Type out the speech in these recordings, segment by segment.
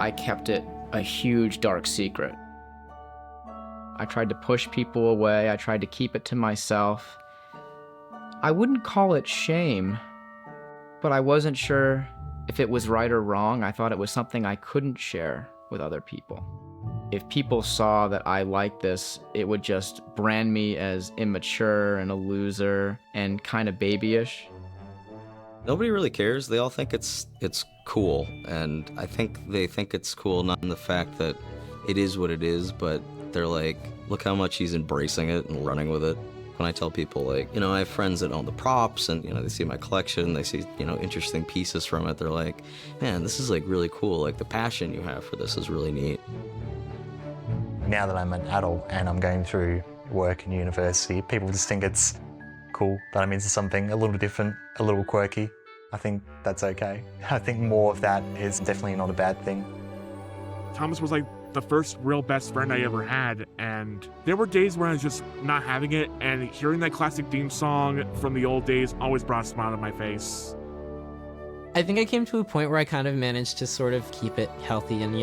I kept it a huge dark secret. I tried to push people away. I tried to keep it to myself. I wouldn't call it shame, but I wasn't sure if it was right or wrong. I thought it was something I couldn't share with other people. If people saw that I liked this, it would just brand me as immature and a loser and kind of babyish. Nobody really cares. They all think it's cool, and I think they think it's cool not in the fact that it is what it is, but they're like, look how much he's embracing it and running with it. When I tell people, like, I have friends that own the props, and they see my collection, they see interesting pieces from it, they're like, man, this is like really cool, like the passion you have for this is really neat. Now that I'm an adult and I'm going through work and university, people just think it's cool that I'm into something a little different, a little quirky. I think that's okay. I think more of that is definitely not a bad thing. Thomas was like the first real best friend I ever had, and there were days where I was just not having it, and hearing that classic theme song from the old days always brought a smile to my face. I think I came to a point where I kind of managed to sort of keep it healthy and,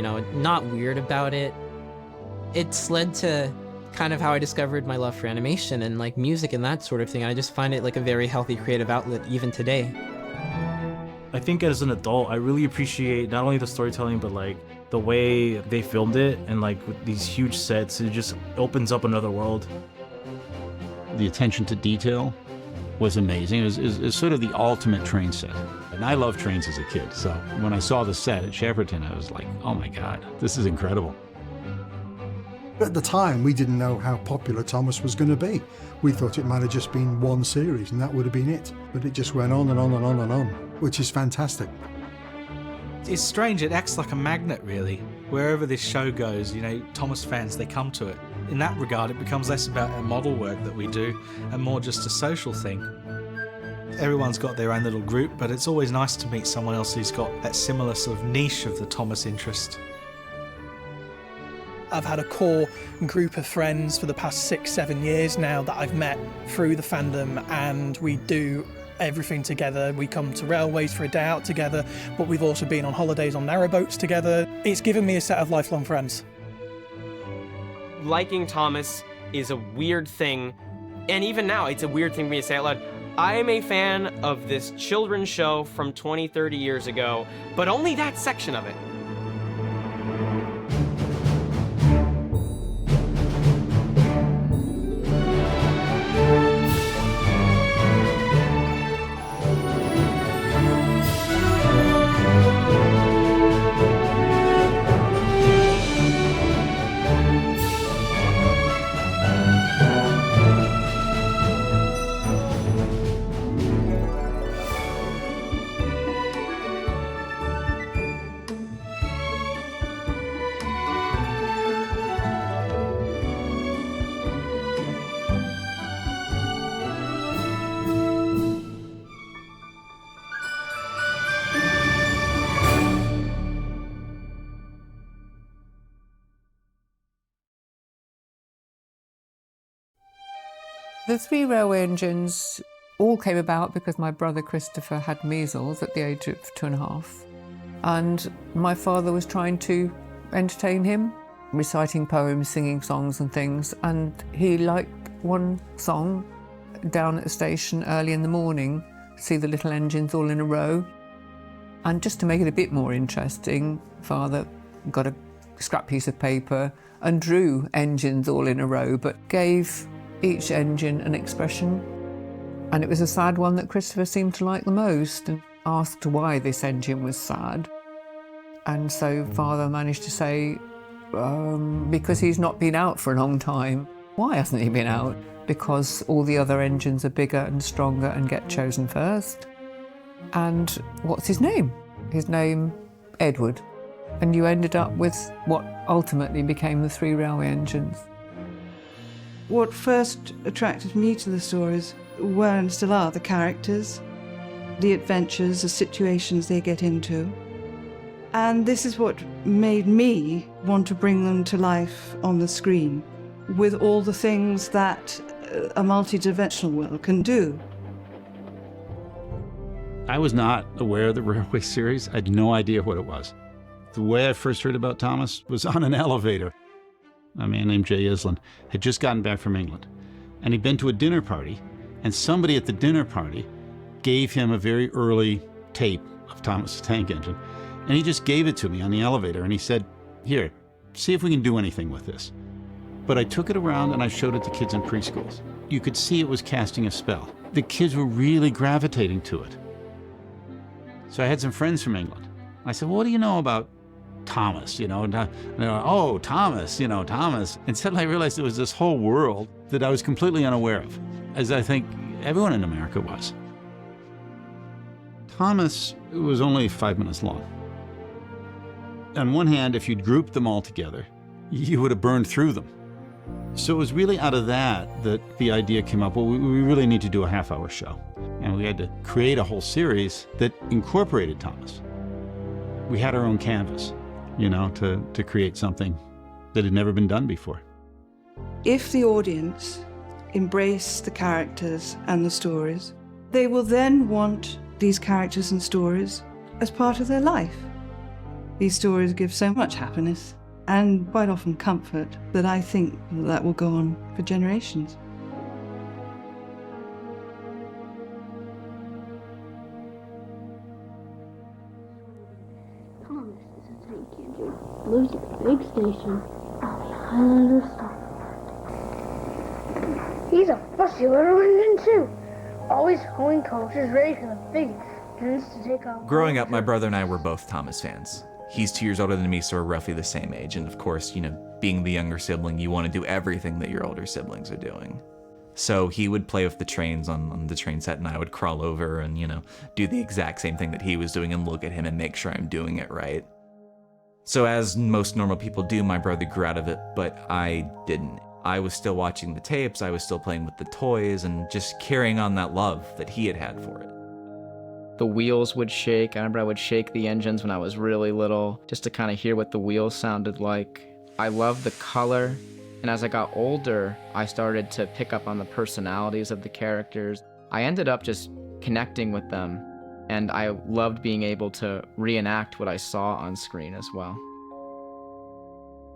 not weird about it. It's led to kind of how I discovered my love for animation and like music and that sort of thing. I just find it like a very healthy creative outlet even today. I think as an adult, I really appreciate not only the storytelling, but like the way they filmed it, and like with these huge sets, it just opens up another world. The attention to detail was amazing. It was sort of the ultimate train set. And I loved trains as a kid, so when I saw the set at Shepperton, I was like, oh my God, this is incredible. At the time, we didn't know how popular Thomas was going to be. We thought it might have just been one series and that would have been it. But it just went on and on and on and on, which is fantastic. It's strange, it acts like a magnet really. Wherever this show goes, Thomas fans, they come to it. In that regard, it becomes less about a model work that we do and more just a social thing. Everyone's got their own little group, but it's always nice to meet someone else who's got that similar sort of niche of the Thomas interest. I've had a core group of friends for the past 6-7 years now that I've met through the fandom, and we do everything together. We come to railways for a day out together, but we've also been on holidays on narrowboats together. It's given me a set of lifelong friends. Liking Thomas is a weird thing, and even now it's a weird thing for me to say out loud. I am a fan of this children's show from 20-30 years ago, but only that section of it. The 3 railway engines all came about because my brother Christopher had measles at the age of 2.5, and my father was trying to entertain him, reciting poems, singing songs and things, and he liked one song down at the station early in the morning, see the little engines all in a row. And just to make it a bit more interesting, Father got a scrap piece of paper and drew engines all in a row, but gave each engine an expression. And it was a sad one that Christopher seemed to like the most, and asked why this engine was sad. And so Father managed to say, because he's not been out for a long time. Why hasn't he been out? Because all the other engines are bigger and stronger and get chosen first. And what's his name? His name, Edward. And you ended up with what ultimately became the 3 railway engines. What first attracted me to the stories were and still are the characters, the adventures, the situations they get into. And this is what made me want to bring them to life on the screen, with all the things that a multi-dimensional world can do. I was not aware of the Railway series. I had no idea what it was. The way I first heard about Thomas was on an elevator. A man named Jay Island had just gotten back from England, and he'd been to a dinner party, and somebody at the dinner party gave him a very early tape of Thomas the Tank Engine, and he just gave it to me on the elevator, and he said, "Here, see if we can do anything with this." But I took it around and I showed it to kids in preschools. You could see it was casting a spell. The kids were really gravitating to it. So I had some friends from England. I said, "Well, what do you know about Thomas?" And they're like, "Oh, Thomas, Thomas." And suddenly I realized there was this whole world that I was completely unaware of, as I think everyone in America was. Thomas was only 5 minutes long. On one hand, if you'd grouped them all together, you would have burned through them. So it was really out of that the idea came up, well, we really need to do a half-hour show. And we had to create a whole series that incorporated Thomas. We had our own canvas, to create something that had never been done before. If the audience embrace the characters and the stories, they will then want these characters and stories as part of their life. These stories give so much happiness and quite often comfort that I think that will go on for generations. Thomas is a tank engine. Lives at the big station on the island of Starlight. He's a fussy little engine too. Always holding coaches ready for the big engines to take off. Growing up, my brother and I were both Thomas fans. He's 2 years older than me, so we're roughly the same age. And of course, being the younger sibling, you want to do everything that your older siblings are doing. So he would play with the trains on the train set, and I would crawl over and, do the exact same thing that he was doing and look at him and make sure I'm doing it right. So as most normal people do, my brother grew out of it, but I didn't. I was still watching the tapes, I was still playing with the toys, and just carrying on that love that he had for it. The wheels would shake. I remember I would shake the engines when I was really little, just to kind of hear what the wheels sounded like. I loved the color, and as I got older, I started to pick up on the personalities of the characters. I ended up just connecting with them, and I loved being able to reenact what I saw on screen as well.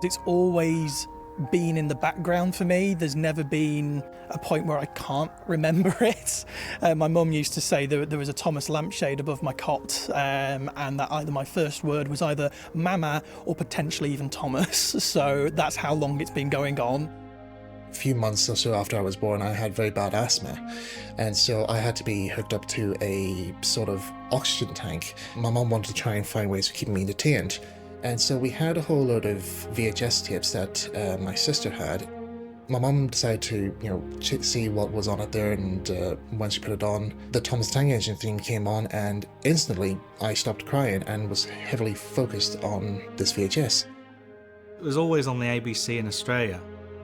It's always been in the background for me. There's never been a point where I can't remember it. My mum used to say there was a Thomas lampshade above my cot, and that either my first word was either Mama or potentially even Thomas. So that's how long it's been going on. A few months or so after I was born, I had very bad asthma, and so I had to be hooked up to a sort of oxygen tank. My mum wanted to try and find ways of keeping me entertained. And so we had a whole load of VHS tapes that my sister had. My mum decided to, see what was on it there, and when she put it on, the Thomas the Tank Engine theme came on, and instantly I stopped crying and was heavily focused on this VHS. It was always on the ABC in Australia.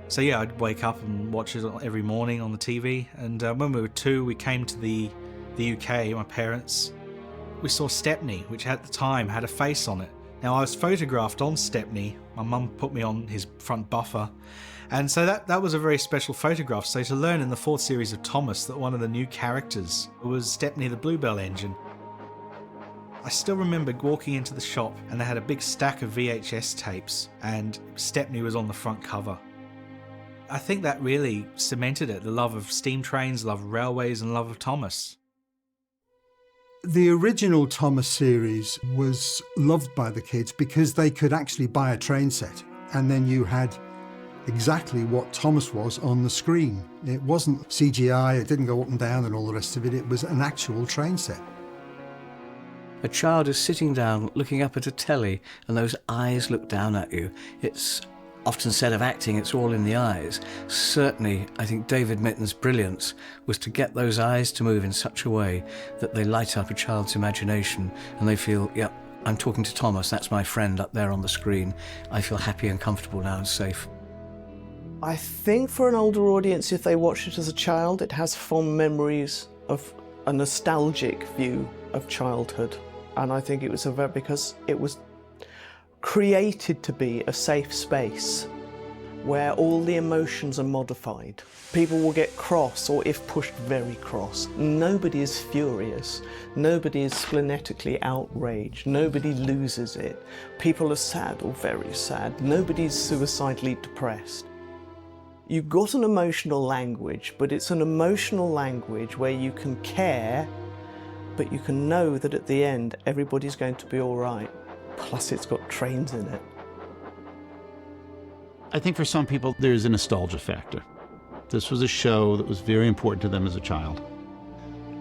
So yeah, I'd wake up and watch it every morning on the TV. And when we were 2, we came to the UK, my parents. We saw Stepney, which at the time had a face on it. Now, I was photographed on Stepney. My mum put me on his front buffer. And so that was a very special photograph. So to learn in the 4th series of Thomas that one of the new characters was Stepney the Bluebell Engine. I still remember walking into the shop and they had a big stack of VHS tapes and Stepney was on the front cover. I think that really cemented it, the love of steam trains, love of railways and love of Thomas. The original Thomas series was loved by the kids because they could actually buy a train set, and then you had exactly what Thomas was on the screen. It wasn't CGI, it didn't go up and down and all the rest of it, it was an actual train set. A child is sitting down looking up at a telly and those eyes look down at you. It's often said of acting, it's all in the eyes. Certainly, I think David Mitten's brilliance was to get those eyes to move in such a way that they light up a child's imagination and they feel, yep, I'm talking to Thomas, that's my friend up there on the screen. I feel happy and comfortable now and safe. I think for an older audience, if they watch it as a child, it has fond memories of a nostalgic view of childhood. And I think it was because it was created to be a safe space where all the emotions are modified. People will get cross, or if pushed, very cross. Nobody is furious. Nobody is splenetically outraged. Nobody loses it. People are sad or very sad. Nobody's suicidally depressed. You've got an emotional language, but it's an emotional language where you can care, but you can know that at the end, everybody's going to be all right. Plus, it's got trains in it. I think for some people, there's a nostalgia factor. This was a show that was very important to them as a child.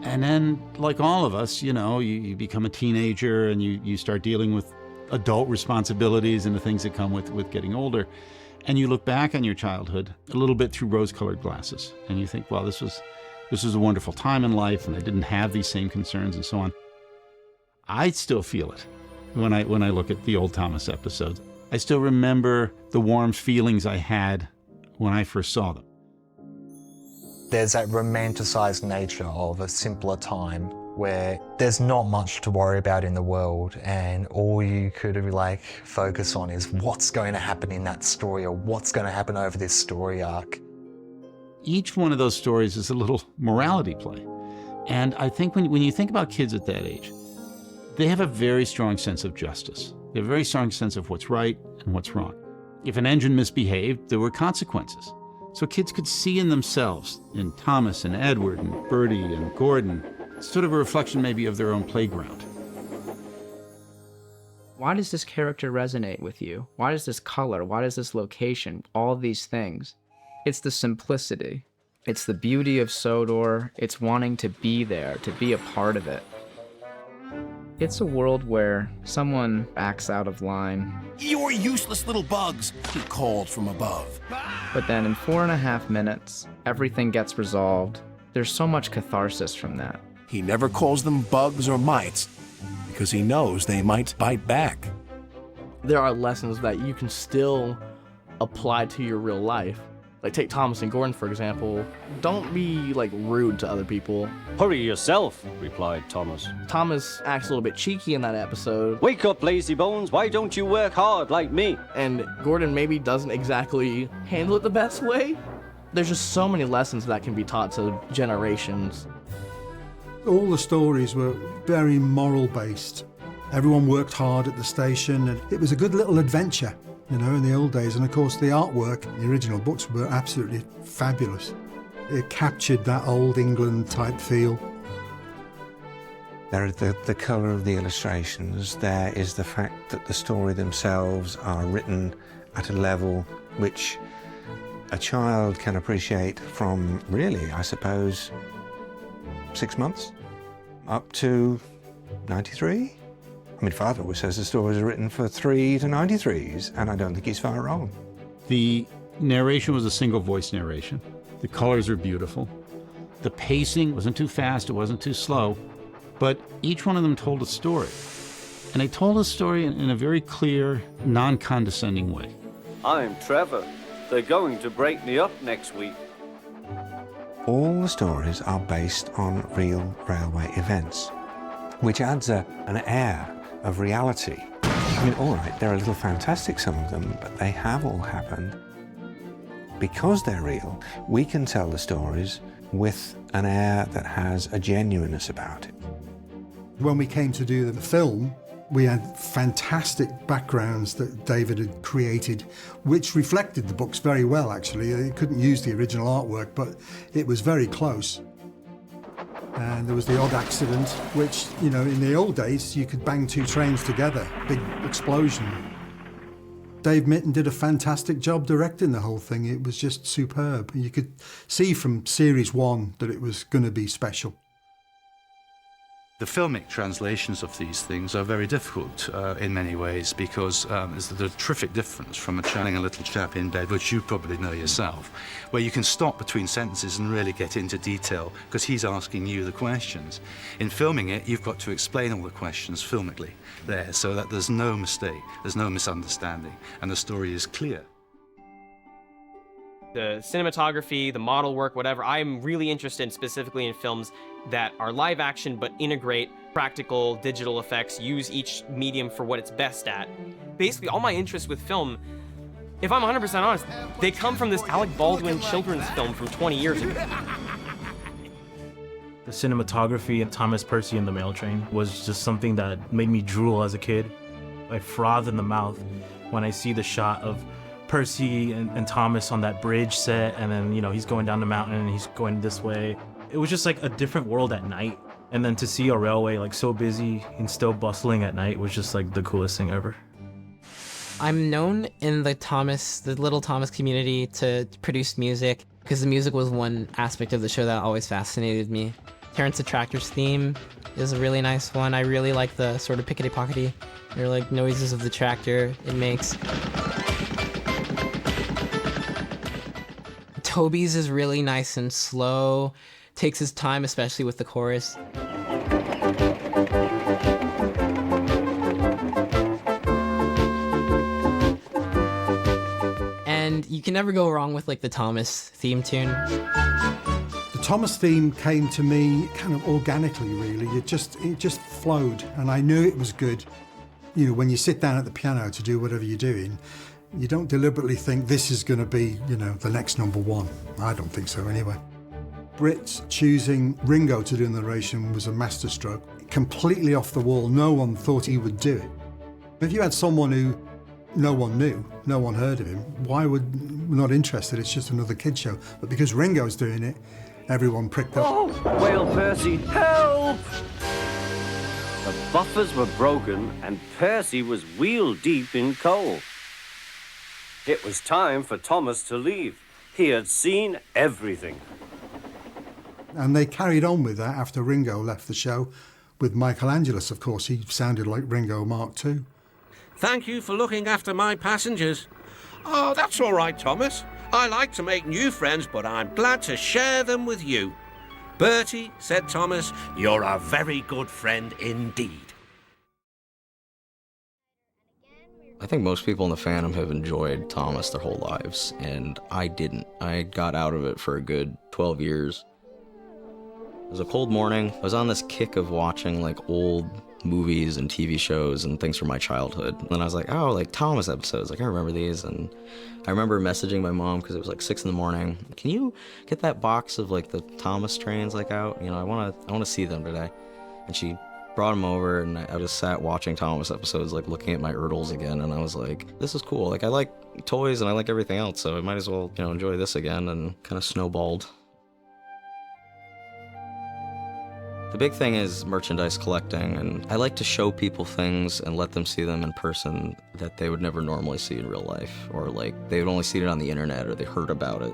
And then, like all of us, you become a teenager and you start dealing with adult responsibilities and the things that come with getting older. And you look back on your childhood a little bit through rose-colored glasses. And you think, well, this was a wonderful time in life and I didn't have these same concerns and so on. I still feel it when I look at the old Thomas episodes. I still remember the warm feelings I had when I first saw them. There's that romanticized nature of a simpler time where there's not much to worry about in the world and all you could focus on is what's going to happen in that story or what's going to happen over this story arc. Each one of those stories is a little morality play. And I think when you think about kids at that age, they have a very strong sense of justice. They have a very strong sense of what's right and what's wrong. If an engine misbehaved, there were consequences. So kids could see in themselves, in Thomas and Edward and Bertie and Gordon, sort of a reflection maybe of their own playground. Why does this character resonate with you? Why does this color? Why does this location? All these things. It's the simplicity. It's the beauty of Sodor. It's wanting to be there, to be a part of it. It's a world where someone acts out of line. "You're useless little bugs," he called from above. But then in 4.5 minutes, everything gets resolved. There's so much catharsis from that. He never calls them bugs or mites because he knows they might bite back. There are lessons that you can still apply to your real life. Like, take Thomas and Gordon, for example. Don't be, rude to other people. "Hurry yourself," replied Thomas. Thomas acts a little bit cheeky in that episode. "Wake up, lazy bones. Why don't you work hard like me?" And Gordon maybe doesn't exactly handle it the best way. There's just so many lessons that can be taught to generations. All the stories were very moral-based. Everyone worked hard at the station, and it was a good little adventure, in the old days. And of course, the artwork, the original books were absolutely fabulous. It captured that old England type feel. There is the colour of the illustrations. There is the fact that the story themselves are written at a level which a child can appreciate from really, I suppose, 6 months up to 93. I mean, Father always says the stories are written for 3 to 93s, and I don't think he's far wrong. The narration was a single voice narration. The colors are beautiful. The pacing wasn't too fast, it wasn't too slow, but each one of them told a story. And they told a story in a very clear, non-condescending way. "I'm Trevor. They're going to break me up next week." All the stories are based on real railway events, which adds an air of reality. I mean, all right, they're a little fantastic, some of them, but they have all happened. Because they're real, we can tell the stories with an air that has a genuineness about it. When we came to do the film, we had fantastic backgrounds that David had created, which reflected the books very well, actually. They couldn't use the original artwork, but it was very close. And there was the odd accident, which, in the old days, you could bang 2 trains together, big explosion. Dave Mitton did a fantastic job directing the whole thing. It was just superb. You could see from Series 1 that it was going to be special. The filmic translations of these things are very difficult in many ways because there's a terrific difference from channeling a little chap in bed, which you probably know yourself, where you can stop between sentences and really get into detail because he's asking you the questions. In filming it, you've got to explain all the questions filmically there so that there's no mistake, there's no misunderstanding, and the story is clear. The cinematography, the model work, whatever, I'm really interested specifically in films that are live action but integrate practical digital effects, use each medium for what it's best at. Basically, all my interest with film if I'm 100% honest, they come from this Alec Baldwin children's film from 20 years ago. The cinematography of Thomas Percy and the Mail Train was just something that made me drool as a kid. I froth in the mouth when I see the shot of Percy and Thomas on that bridge set, and then, you know, he's going down the mountain and he's going this way. It was just like a different world at night. And then to see a railway like so busy and still bustling at night was just like the coolest thing ever. I'm known in the Little Thomas community to produce music, because the music was one aspect of the show that always fascinated me. Terrence the Tractor's theme is a really nice one. I really like the sort of pickety-pockety, or like noises of the tractor it makes. Toby's is really nice and slow, takes his time, especially with the chorus. And you can never go wrong with like the Thomas theme tune. The Thomas theme came to me kind of organically, really. It just flowed, and I knew it was good. You know, when you sit down at the piano to do whatever you're doing, you don't deliberately think this is going to be, you know, the next number one. I don't think so, anyway. Brits choosing Ringo to do the narration was a masterstroke. Completely off the wall. No one thought he would do it. If you had someone who no one knew, no one heard of him, why would we're not interested? It's just another kid show. But because Ringo's doing it, everyone pricked up. Oh, wail Percy, help! The buffers were broken and Percy was wheel deep in coal. It was time for Thomas to leave. He had seen everything. And they carried on with that after Ringo left the show with Michael Angelis, of course. He sounded like Ringo Mark II. Thank you for looking after my passengers. Oh, that's all right, Thomas. I like to make new friends, but I'm glad to share them with you. Bertie, said Thomas, you're a very good friend indeed. I think most people in the fandom have enjoyed Thomas their whole lives, and I didn't. I got out of it for a good 12 years. It was a cold morning. I was on this kick of watching like old movies and TV shows and things from my childhood. And I was like, oh, like Thomas episodes, like I remember these. And I remember messaging my mom because it was like 6 a.m. Can you get that box of like the Thomas trains like out? You know, I want to see them today. And she brought them over, and I just sat watching Thomas episodes, like looking at my Erdls again, and I was like, this is cool. Like I like toys and I like everything else, so I might as well, you know, enjoy this again, and kind of snowballed. The big thing is merchandise collecting, and I like to show people things and let them see them in person that they would never normally see in real life, or like they would only see it on the internet or they heard about it.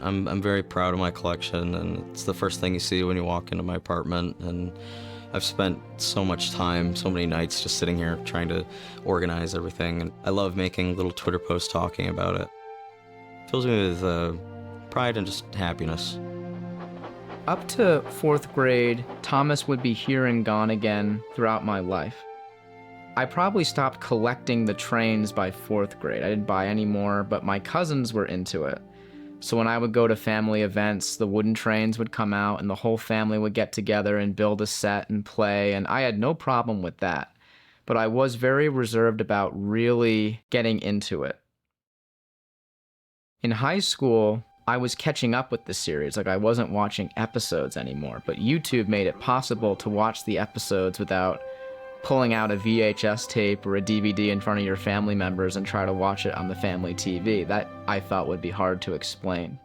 I'm very proud of my collection, and it's the first thing you see when you walk into my apartment, and I've spent so much time, so many nights just sitting here trying to organize everything, and I love making little Twitter posts talking about it. It fills me with pride and just happiness. Up to 4th grade, Thomas would be here and gone again throughout my life. I probably stopped collecting the trains by 4th grade. I didn't buy any more, but my cousins were into it. So when I would go to family events, the wooden trains would come out and the whole family would get together and build a set and play, and I had no problem with that. But I was very reserved about really getting into it. In high school, I was catching up with the series, like I wasn't watching episodes anymore, but YouTube made it possible to watch the episodes without pulling out a VHS tape or a DVD in front of your family members and try to watch it on the family TV. That I thought would be hard to explain.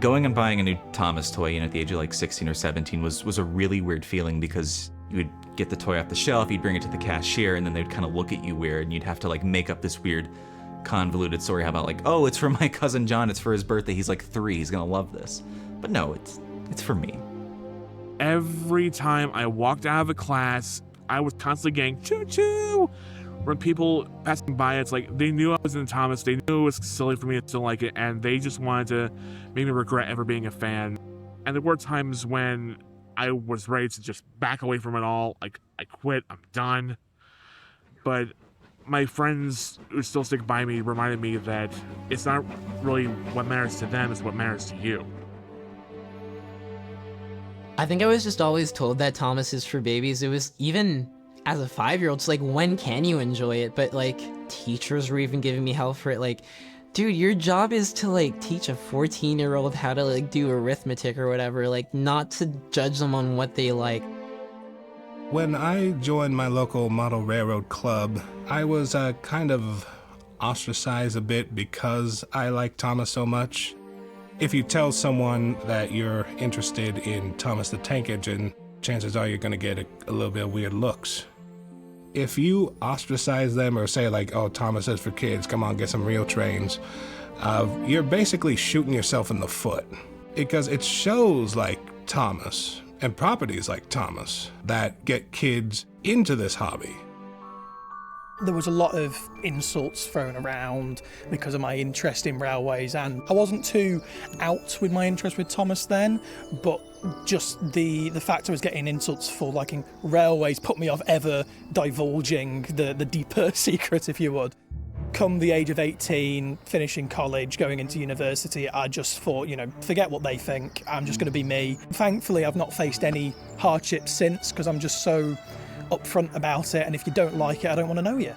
Going and buying a new Thomas toy, you know, at the age of like 16 or 17 was a really weird feeling, because you would get the toy off the shelf, you'd bring it to the cashier, and then they'd kind of look at you weird, and you'd have to like make up this weird convoluted story. How about like, oh, it's for my cousin John, it's for his birthday, he's like 3, he's gonna love this. But no, it's for me. Every time I walked out of a class, I was constantly getting choo-choo. When people passing by, it's like they knew I was in Thomas, they knew it was silly for me to still like it, and they just wanted to make me regret ever being a fan. And there were times when I was ready to just back away from it all, like I quit, I'm done. But my friends who still stick by me reminded me that it's not really what matters to them, it's what matters to you. I think I was just always told that Thomas is for babies. It was even as a 5-year-old, it's like, when can you enjoy it? But like, teachers were even giving me hell for it. Like, dude, your job is to like teach a 14-year-old how to like do arithmetic or whatever, like not to judge them on what they like. When I joined my local model railroad club, I was kind of ostracized a bit because I like Thomas so much. If you tell someone that you're interested in Thomas the Tank Engine, chances are you're going to get a little bit of weird looks. If you ostracize them or say like, oh, Thomas is for kids, come on, get some real trains, you're basically shooting yourself in the foot. Because it's shows like Thomas and properties like Thomas that get kids into this hobby. There was a lot of insults thrown around because of my interest in railways, and I wasn't too out with my interest with Thomas then, but just the fact I was getting insults for liking railways put me off ever divulging the deeper secret, if you would. Come the age of 18, finishing college, going into university, I just thought, forget what they think, I'm just going to be me. Thankfully, I've not faced any hardships since, because I'm just so upfront about it, and if you don't like it, I don't want to know you.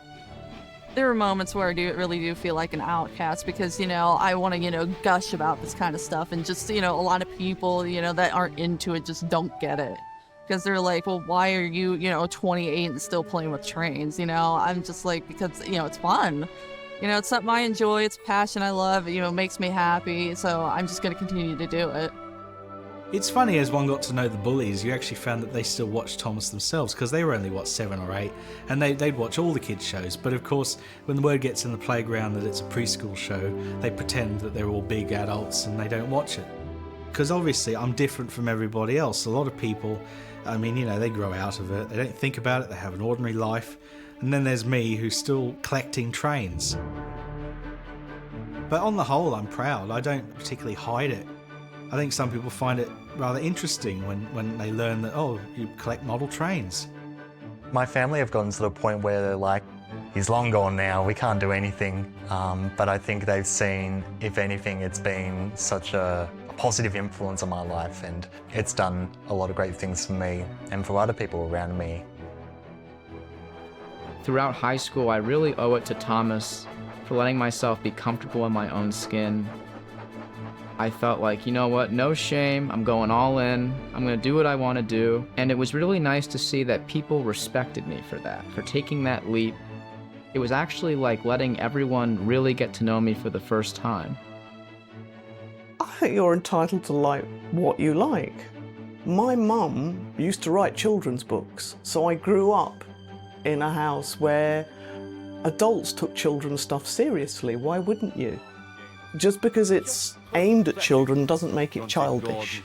There are moments where I really do feel like an outcast because, I want to, gush about this kind of stuff, and just, a lot of people, that aren't into it just don't get it. Because they're like, well, why are you, 28 and still playing with trains? I'm just like, because, it's fun. It's something I enjoy, it's a passion I love, it makes me happy, so I'm just going to continue to do it. It's funny, as one got to know the bullies, you actually found that they still watched Thomas themselves, because they were only, 7 or 8, and they'd watch all the kids' shows. But of course, when the word gets in the playground that it's a preschool show, they pretend that they're all big adults and they don't watch it. Because obviously, I'm different from everybody else. A lot of people, they grow out of it, they don't think about it, they have an ordinary life. And then there's me, who's still collecting trains. But on the whole, I'm proud. I don't particularly hide it. I think some people find it rather interesting when they learn that, oh, you collect model trains. My family have gotten to the point where they're like, he's long gone now, we can't do anything. But I think they've seen, if anything, it's been such a positive influence on my life, and it's done a lot of great things for me and for other people around me. Throughout high school, I really owe it to Thomas for letting myself be comfortable in my own skin. I felt like, you know what, no shame, I'm going all in, I'm gonna do what I wanna do. And it was really nice to see that people respected me for that, for taking that leap. It was actually like letting everyone really get to know me for the first time. I think you're entitled to like what you like. My mum used to write children's books, so I grew up in a house where adults took children's stuff seriously. Why wouldn't you? Just because it's aimed at children doesn't make it childish.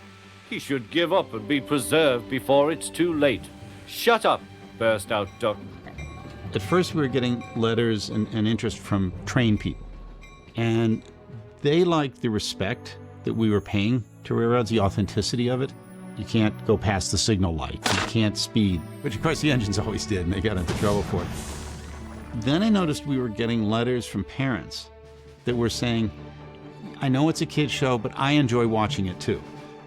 He should give up and be preserved before it's too late. Shut up, burst out Duck. At first we were getting letters and interest from train people. And they liked the respect that we were paying to railroads, the authenticity of it. You can't go past the signal light. You can't speed, which of course the engines always did, and they got into trouble for it. Then I noticed we were getting letters from parents that were saying, I know it's a kid's show, but I enjoy watching it too.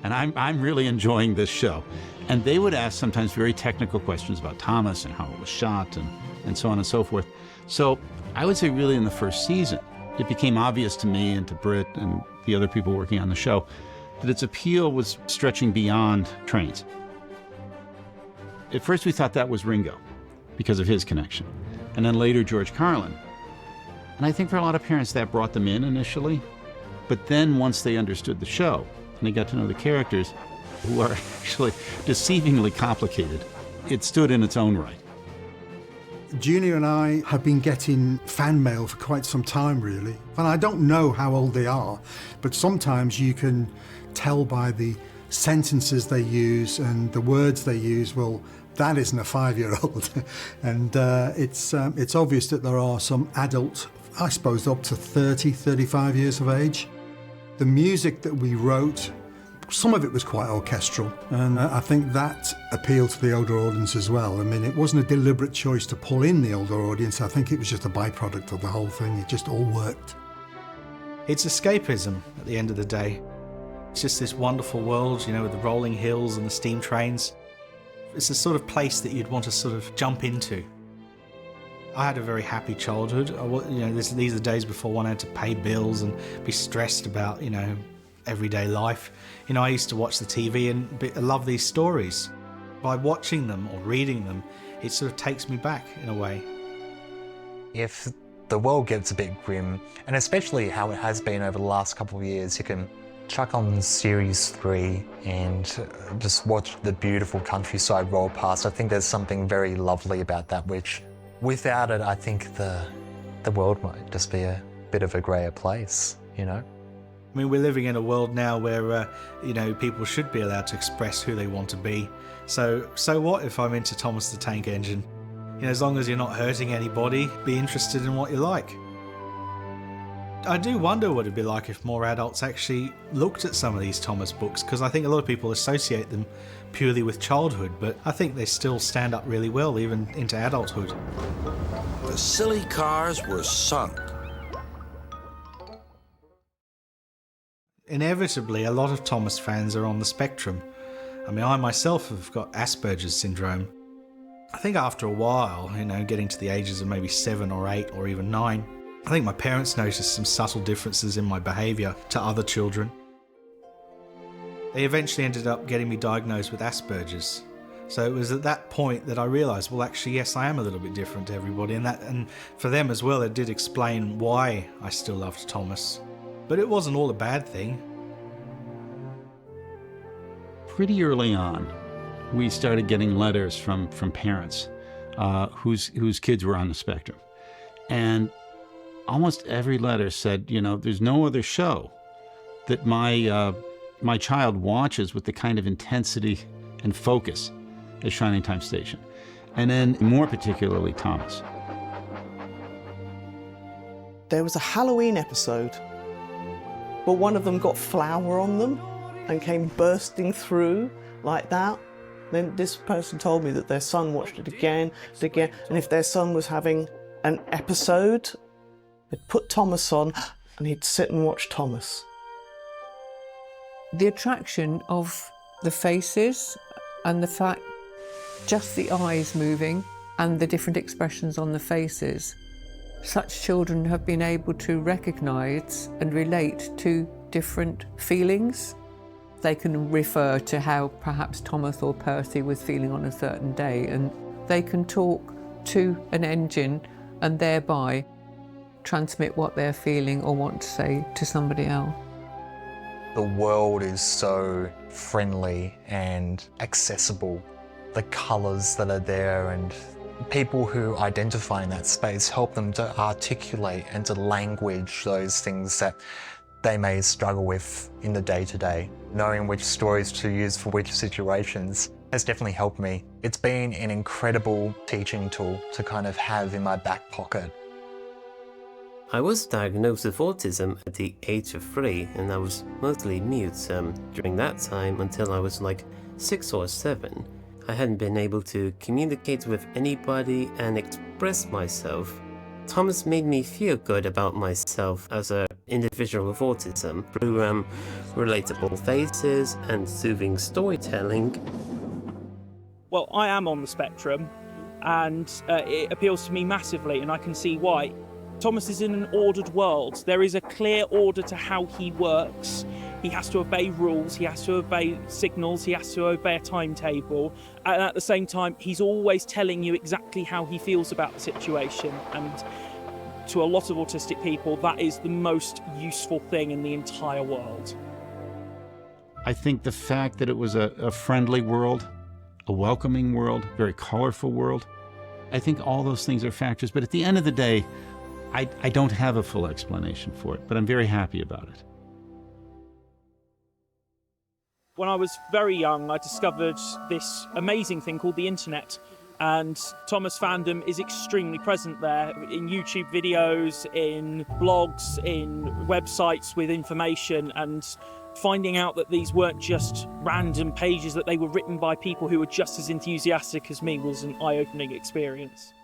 And I'm really enjoying this show. And they would ask sometimes very technical questions about Thomas and how it was shot and so on and so forth. So I would say really in the first season, it became obvious to me and to Britt and the other people working on the show that its appeal was stretching beyond trains. At first we thought that was Ringo because of his connection. And then later George Carlin. And I think for a lot of parents that brought them in initially. But then once they understood the show and they got to know the characters, who are actually deceivingly complicated, it stood in its own right. Junior and I have been getting fan mail for quite some time, really. And I don't know how old they are, but sometimes you can tell by the sentences they use and the words they use, well, that isn't a 5-year-old. And it's obvious that there are some adult, I suppose up to 30, 35 years of age. The music that we wrote, some of it was quite orchestral, and I think that appealed to the older audience as well. I mean, it wasn't a deliberate choice to pull in the older audience. I think it was just a byproduct of the whole thing. It just all worked. It's escapism at the end of the day. It's just this wonderful world, with the rolling hills and the steam trains. It's the sort of place that you'd want to sort of jump into. I had a very happy childhood. These are the days before one had to pay bills and be stressed about, everyday life. I used to watch the TV and love these stories. By watching them or reading them, it sort of takes me back in a way. If the world gets a bit grim, and especially how it has been over the last couple of years, you can chuck on Series 3 and just watch the beautiful countryside roll past. I think there's something very lovely about that, which without it, I think the world might just be a bit of a greyer place, I mean, we're living in a world now where, people should be allowed to express who they want to be. So what if I'm into Thomas the Tank Engine? As long as you're not hurting anybody, be interested in what you like. I do wonder what it'd be like if more adults actually looked at some of these Thomas books, because I think a lot of people associate them purely with childhood, but I think they still stand up really well even into adulthood. The silly cars were sunk. Inevitably, a lot of Thomas fans are on the spectrum. I mean, I myself have got Asperger's syndrome. I think after a while, getting to the ages of maybe 7 or 8 or even 9, I think my parents noticed some subtle differences in my behaviour to other children. They eventually ended up getting me diagnosed with Asperger's. So it was at that point that I realised, well, actually, yes, I am a little bit different to everybody, and for them as well, it did explain why I still loved Thomas. But it wasn't all a bad thing. Pretty early on, we started getting letters from parents whose kids were on the spectrum. And almost every letter said, there's no other show that my child watches with the kind of intensity and focus as Shining Time Station. And then more particularly Thomas. There was a Halloween episode, but one of them got flour on them and came bursting through like that. Then this person told me that their son watched it again and again, and if their son was having an episode, they'd put Thomas on and he'd sit and watch Thomas. The attraction of the faces and the fact, just the eyes moving and the different expressions on the faces, such children have been able to recognise and relate to different feelings. They can refer to how perhaps Thomas or Percy was feeling on a certain day, and they can talk to an engine and thereby transmit what they're feeling or want to say to somebody else. The world is so friendly and accessible. The colours that are there, and people who identify in that space help them to articulate and to language those things that they may struggle with in the day-to-day. Knowing which stories to use for which situations has definitely helped me. It's been an incredible teaching tool to kind of have in my back pocket. I was diagnosed with autism at the age of 3, and I was mostly mute during that time until I was like 6 or 7. I hadn't been able to communicate with anybody and express myself. Thomas made me feel good about myself as an individual with autism through relatable faces and soothing storytelling. Well, I am on the spectrum, and it appeals to me massively, and I can see why. Thomas is in an ordered world. There is a clear order to how he works. He has to obey rules, he has to obey signals, he has to obey a timetable. And at the same time, he's always telling you exactly how he feels about the situation. And to a lot of autistic people, that is the most useful thing in the entire world. I think the fact that it was a friendly world, a welcoming world, very colorful world, I think all those things are factors. But at the end of the day, I don't have a full explanation for it, but I'm very happy about it. When I was very young, I discovered this amazing thing called the internet, and Thomas fandom is extremely present there in YouTube videos, in blogs, in websites with information, and finding out that these weren't just random pages, that they were written by people who were just as enthusiastic as me, was an eye-opening experience.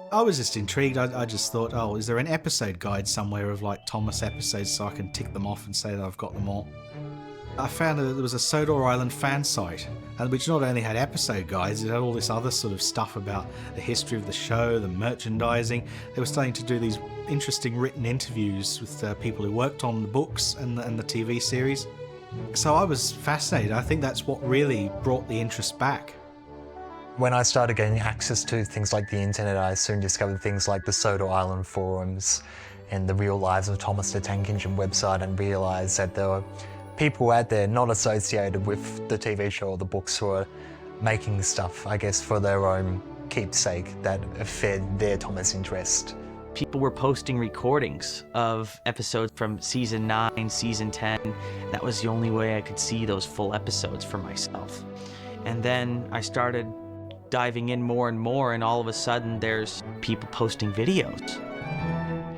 I was just intrigued. I just thought, oh, is there an episode guide somewhere of like Thomas episodes so I can tick them off and say that I've got them all? I found that there was a Sodor Island fan site, and which not only had episode guides, it had all this other sort of stuff about the history of the show, the merchandising. They were starting to do these interesting written interviews with people who worked on the books and the TV series. So I was fascinated. I think that's what really brought the interest back. When I started getting access to things like the internet, I soon discovered things like the Sodor Island forums and the Real Lives of Thomas the Tank Engine website, and realised that there were people out there not associated with the TV show or the books who are making stuff, I guess, for their own keepsake that fed their Thomas interest. People were posting recordings of episodes from season 9, season 10. That was the only way I could see those full episodes for myself. And then I started diving in more and more, and all of a sudden there's people posting videos.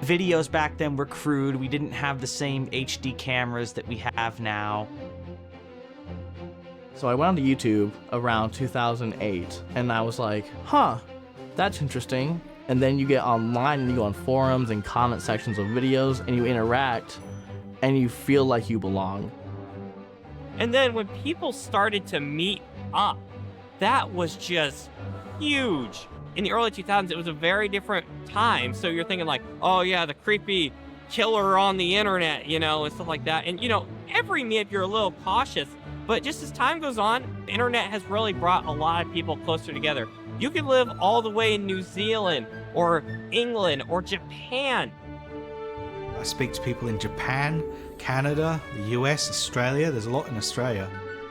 Videos back then were crude. We didn't have the same HD cameras that we have now. So I went onto YouTube around 2008, and I was like, huh, that's interesting. And then you get online and you go on forums and comment sections of videos and you interact and you feel like you belong. And then when people started to meet up, that was just huge. In the early 2000s, it was a very different time. So you're thinking like, oh yeah, the creepy killer on the internet, you know, and stuff like that. And you know, every minute you're a little cautious, but just as time goes on, the internet has really brought a lot of people closer together. You can live all the way in New Zealand or England or Japan. I speak to people in Japan, Canada, the US, Australia. There's a lot in Australia.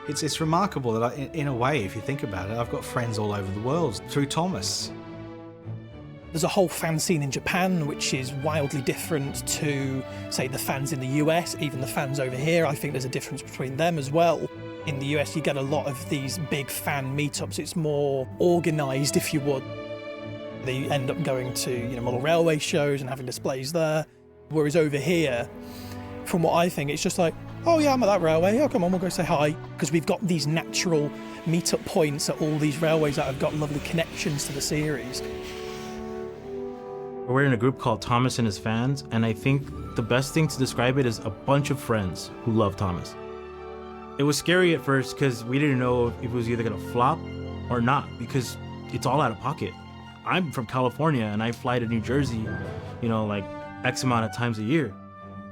It's remarkable that in a way, if you think about it, I've got friends all over the world through Thomas. There's a whole fan scene in Japan which is wildly different to, say, the fans in the US, even the fans over here. I think there's a difference between them as well. In the US, you get a lot of these big fan meetups. It's more organised, if you would. They end up going to, model railway shows and having displays there. Whereas over here, from what I think, it's just like, oh yeah, I'm at that railway. Oh, come on, we'll go say hi. Because we've got these natural meetup points at all these railways that have got lovely connections to the series. We're in a group called Thomas and His Fans, and I think the best thing to describe it is a bunch of friends who love Thomas. It was scary at first because we didn't know if it was either gonna flop or not, because it's all out of pocket. I'm from California and I fly to New Jersey, like X amount of times a year.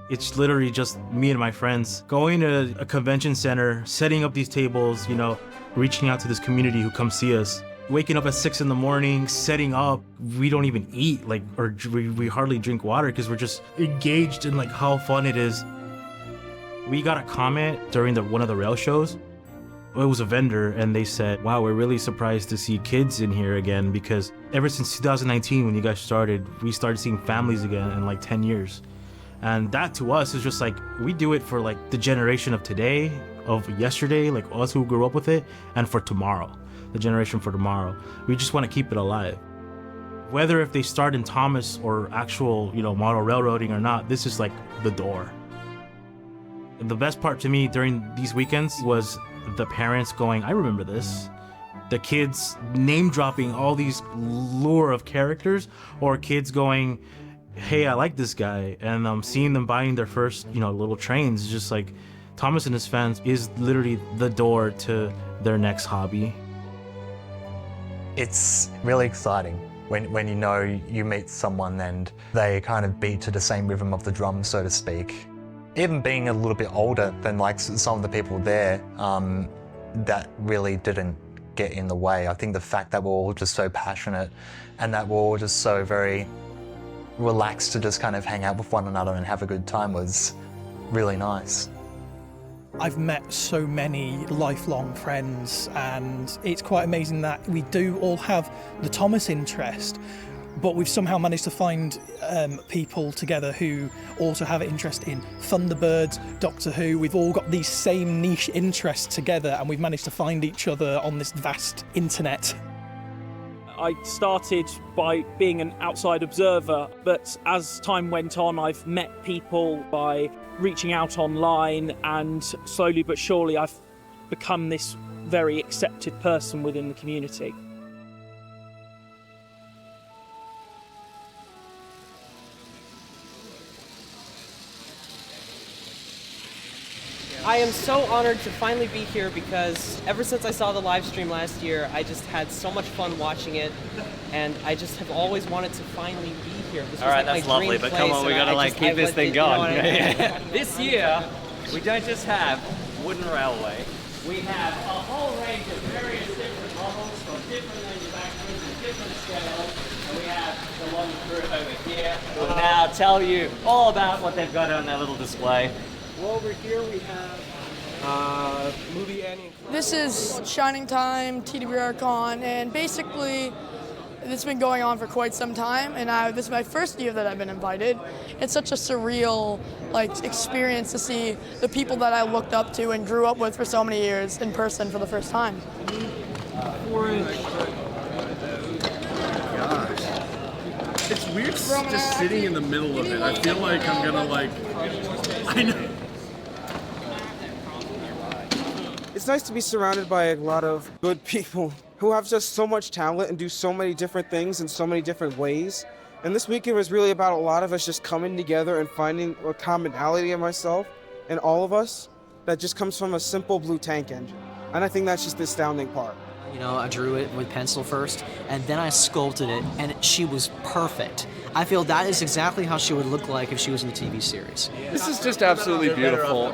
It's literally just me and my friends going to a convention center, setting up these tables, reaching out to this community who come see us. Waking up at 6 in the morning, setting up. We don't even eat, or we hardly drink water because we're just engaged in how fun it is. We got a comment during one of the rail shows. It was a vendor, and they said, wow, we're really surprised to see kids in here again, because ever since 2019, when you guys started, we started seeing families again in 10 years. And that to us is just we do it for the generation of today, of yesterday, us who grew up with it, and for tomorrow, the generation for tomorrow. We just want to keep it alive. Whether if they start in Thomas or actual, model railroading or not, this is the door. The best part to me during these weekends was the parents going, I remember this. The kids name dropping all these lure of characters, or kids going, hey, I like this guy, and seeing them buying their first, little trains. It's just Thomas and His Fans is literally the door to their next hobby. It's really exciting when you meet someone and they kind of beat to the same rhythm of the drum, so to speak. Even being a little bit older than some of the people there, that really didn't get in the way. I think the fact that we're all just so passionate and that we're all just so very relaxed to just kind of hang out with one another and have a good time was really nice. I've met so many lifelong friends, and it's quite amazing that we do all have the Thomas interest, but we've somehow managed to find people together who also have an interest in Thunderbirds, Doctor Who. We've all got these same niche interests together, and we've managed to find each other on this vast internet. I started by being an outside observer, but as time went on, I've met people by reaching out online, and slowly but surely I've become this very accepted person within the community. I am so honored to finally be here because ever since I saw the live stream last year, I just had so much fun watching it, and I just have always wanted to finally be here. This All was right, like that's my lovely, dream but place, come on, we and gotta I like keep this thing you know going. what I mean? This year, we don't just have wooden railway. We have a whole range of various different models from different manufacturers and different scales. And we have the one crew over here who will now tell you all about what they've got on their little display. Well, over here we have movie Annie. This is Shining Time, TWR Con, and basically it's been going on for quite some time, and this is my first year that I've been invited. It's such a surreal experience to see the people that I looked up to and grew up with for so many years in person for the first time. It's weird just sitting in the middle of it. I feel like I'm gonna I know. It's nice to be surrounded by a lot of good people who have just so much talent and do so many different things in so many different ways. And this weekend was really about a lot of us just coming together and finding a commonality in myself and all of us that just comes from a simple blue tank engine. And I think that's just the astounding part. You know, I drew it with pencil first, and then I sculpted it, and she was perfect. I feel that is exactly how she would look like if she was in the TV series. This is just absolutely beautiful.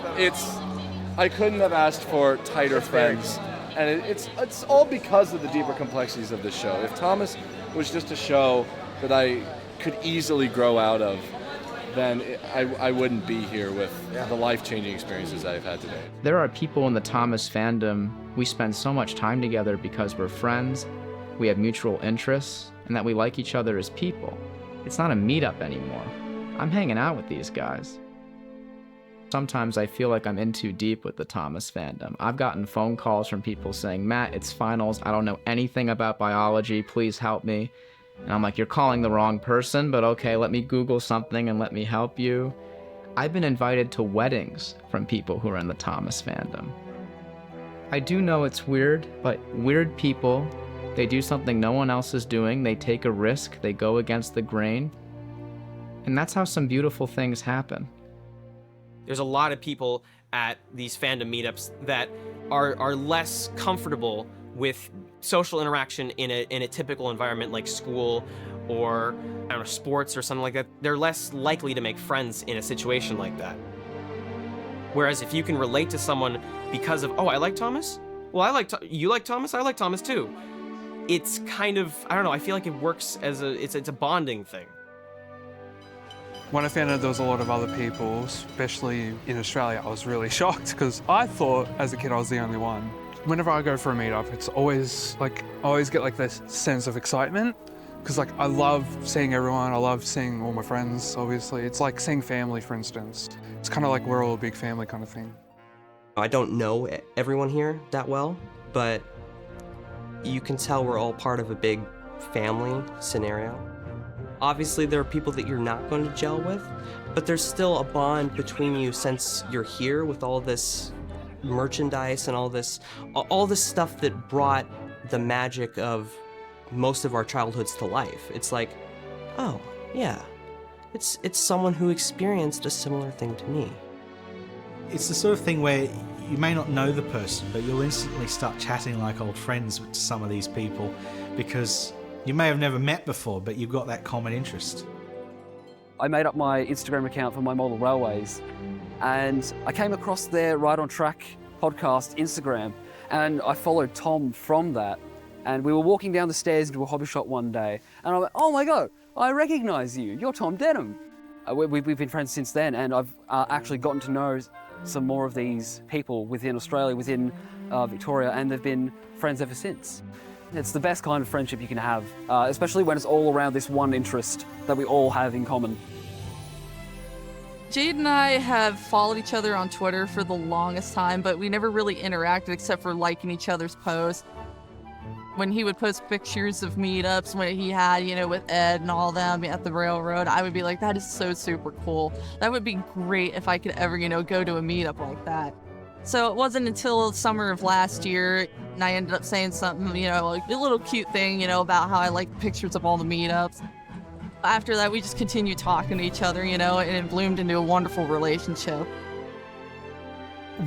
I couldn't have asked for tighter friends, and it's all because of the deeper complexities of the show. If Thomas was just a show that I could easily grow out of, then I wouldn't be here with the life-changing experiences I've had today. There are people in the Thomas fandom, we spend so much time together because we're friends, we have mutual interests, and that we like each other as people. It's not a meetup anymore. I'm hanging out with these guys. Sometimes I feel like I'm in too deep with the Thomas fandom. I've gotten phone calls from people saying, Matt, it's finals, I don't know anything about biology, please help me. And I'm like, you're calling the wrong person, but okay, let me Google something and let me help you. I've been invited to weddings from people who are in the Thomas fandom. I do know it's weird, but weird people, they do something no one else is doing, they take a risk, they go against the grain, and that's how some beautiful things happen. There's a lot of people at these fandom meetups that are less comfortable with social interaction in a typical environment like school or I don't know, sports or something like that. They're less likely to make friends in a situation like that. Whereas if you can relate to someone because of, oh, I like Thomas? Well, you like Thomas? I like Thomas too. It's kind of, I don't know, I feel like it works as it's a bonding thing. When I found out there was a lot of other people, especially in Australia, I was really shocked because I thought as a kid I was the only one. Whenever I go for a meetup, it's always I always get this sense of excitement because I love seeing everyone. I love seeing all my friends, obviously. It's like seeing family, for instance. It's kind of like we're all a big family kind of thing. I don't know everyone here that well, but you can tell we're all part of a big family scenario. Obviously, there are people that you're not going to gel with, but there's still a bond between you since you're here with all this merchandise and all this stuff that brought the magic of most of our childhoods to life. It's like, oh, yeah, it's someone who experienced a similar thing to me. It's the sort of thing where you may not know the person, but you'll instantly start chatting like old friends to some of these people because you may have never met before, but you've got that common interest. I made up my Instagram account for my model railways, and I came across their Ride on Track podcast Instagram, and I followed Tom from that. And we were walking down the stairs into a hobby shop one day, and I went, oh my God, I recognize you, you're Tom Denham. We've been friends since then, and I've actually gotten to know some more of these people within Australia, within Victoria, and they've been friends ever since. It's the best kind of friendship you can have, especially when it's all around this one interest that we all have in common. Jade and I have followed each other on Twitter for the longest time, but we never really interacted except for liking each other's posts. When he would post pictures of meetups when he had, with Ed and all them at the railroad, I would be like, that is so super cool. That would be great if I could ever, go to a meetup like that. So it wasn't until summer of last year, and I ended up saying something, like a little cute thing, about how I like pictures of all the meetups. After that, we just continued talking to each other, and it bloomed into a wonderful relationship.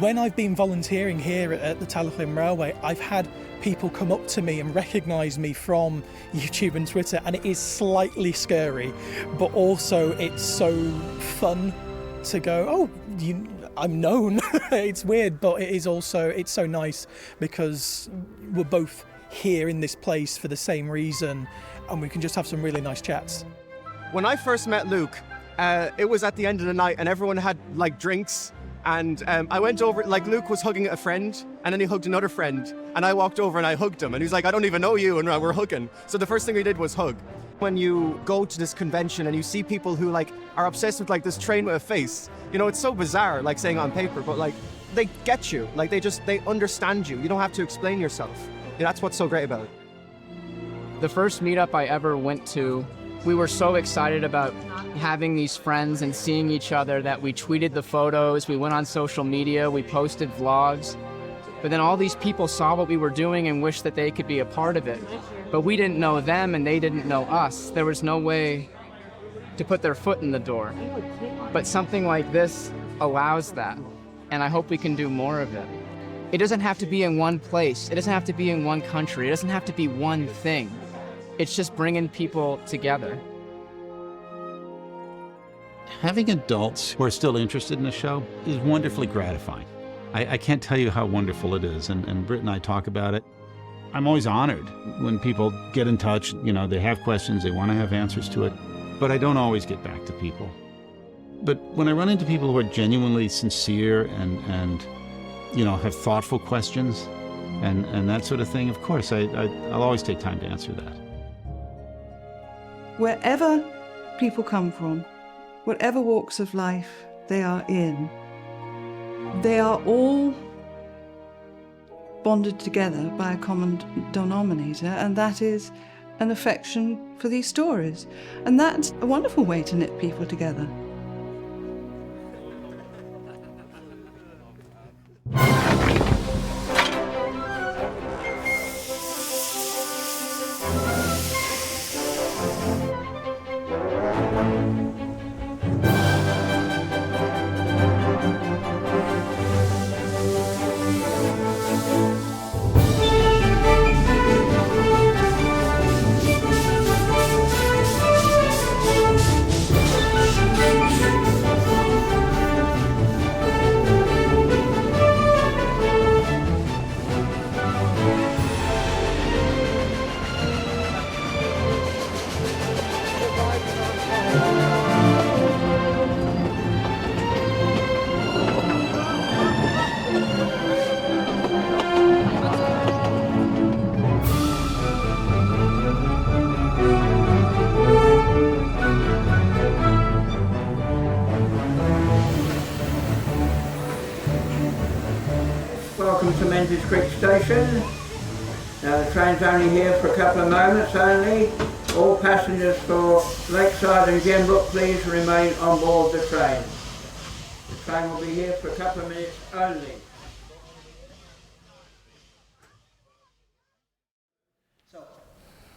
When I've been volunteering here at the Talyllyn Railway, I've had people come up to me and recognise me from YouTube and Twitter, and it is slightly scary, but also it's so fun to go, oh, I'm known. It's weird, but it is also, it's so nice because we're both here in this place for the same reason, and we can just have some really nice chats. When I first met Luke, it was at the end of the night and everyone had like drinks, and I went over, like Luke was hugging a friend and then he hugged another friend, and I walked over and I hugged him and he was like, I don't even know you, and we're hugging. So the first thing we did was hug. When you go to this convention and you see people who like are obsessed with like this train with a face, you know, it's so bizarre like saying it on paper, but like they get you, like they understand you. You don't have to explain yourself. Yeah, that's what's so great about it. The first meetup I ever went to, we were so excited about having these friends and seeing each other that we tweeted the photos, we went on social media, we posted vlogs. But then all these people saw what we were doing and wished that they could be a part of it. But we didn't know them and they didn't know us. There was no way to put their foot in the door. But something like this allows that. And I hope we can do more of it. It doesn't have to be in one place. It doesn't have to be in one country. It doesn't have to be one thing. It's just bringing people together. Having adults who are still interested in the show is wonderfully gratifying. I can't tell you how wonderful it is, and Britt and I talk about it. I'm always honored when people get in touch, you know, they have questions, they want to have answers to it, but I don't always get back to people. But when I run into people who are genuinely sincere and you know, have thoughtful questions and that sort of thing, of course, I'll always take time to answer that. Wherever people come from, whatever walks of life they are in, they are all bonded together by a common denominator, and that is an affection for these stories. And that's a wonderful way to knit people together. Welcome to Menzies Creek Station. Now the train's only here for a couple of moments only. All passengers for Lakeside and Gembrook, please remain on board the train. The train will be here for a couple of minutes only.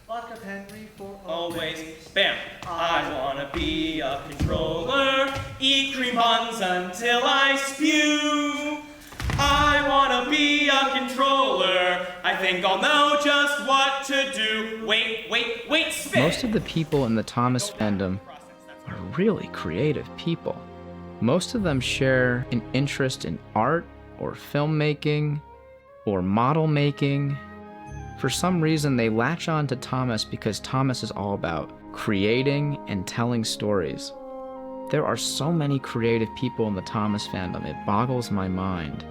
Lock Henry for always. Bam! I wanna be a controller, eat cream buns until I spew. I wanna be a controller. I think I'll know just what to do. Wait, spin! Most of the people in the Thomas fandom are really creative people. Most of them share an interest in art or filmmaking or model making. For some reason, they latch on to Thomas because Thomas is all about creating and telling stories. There are so many creative people in the Thomas fandom, it boggles my mind.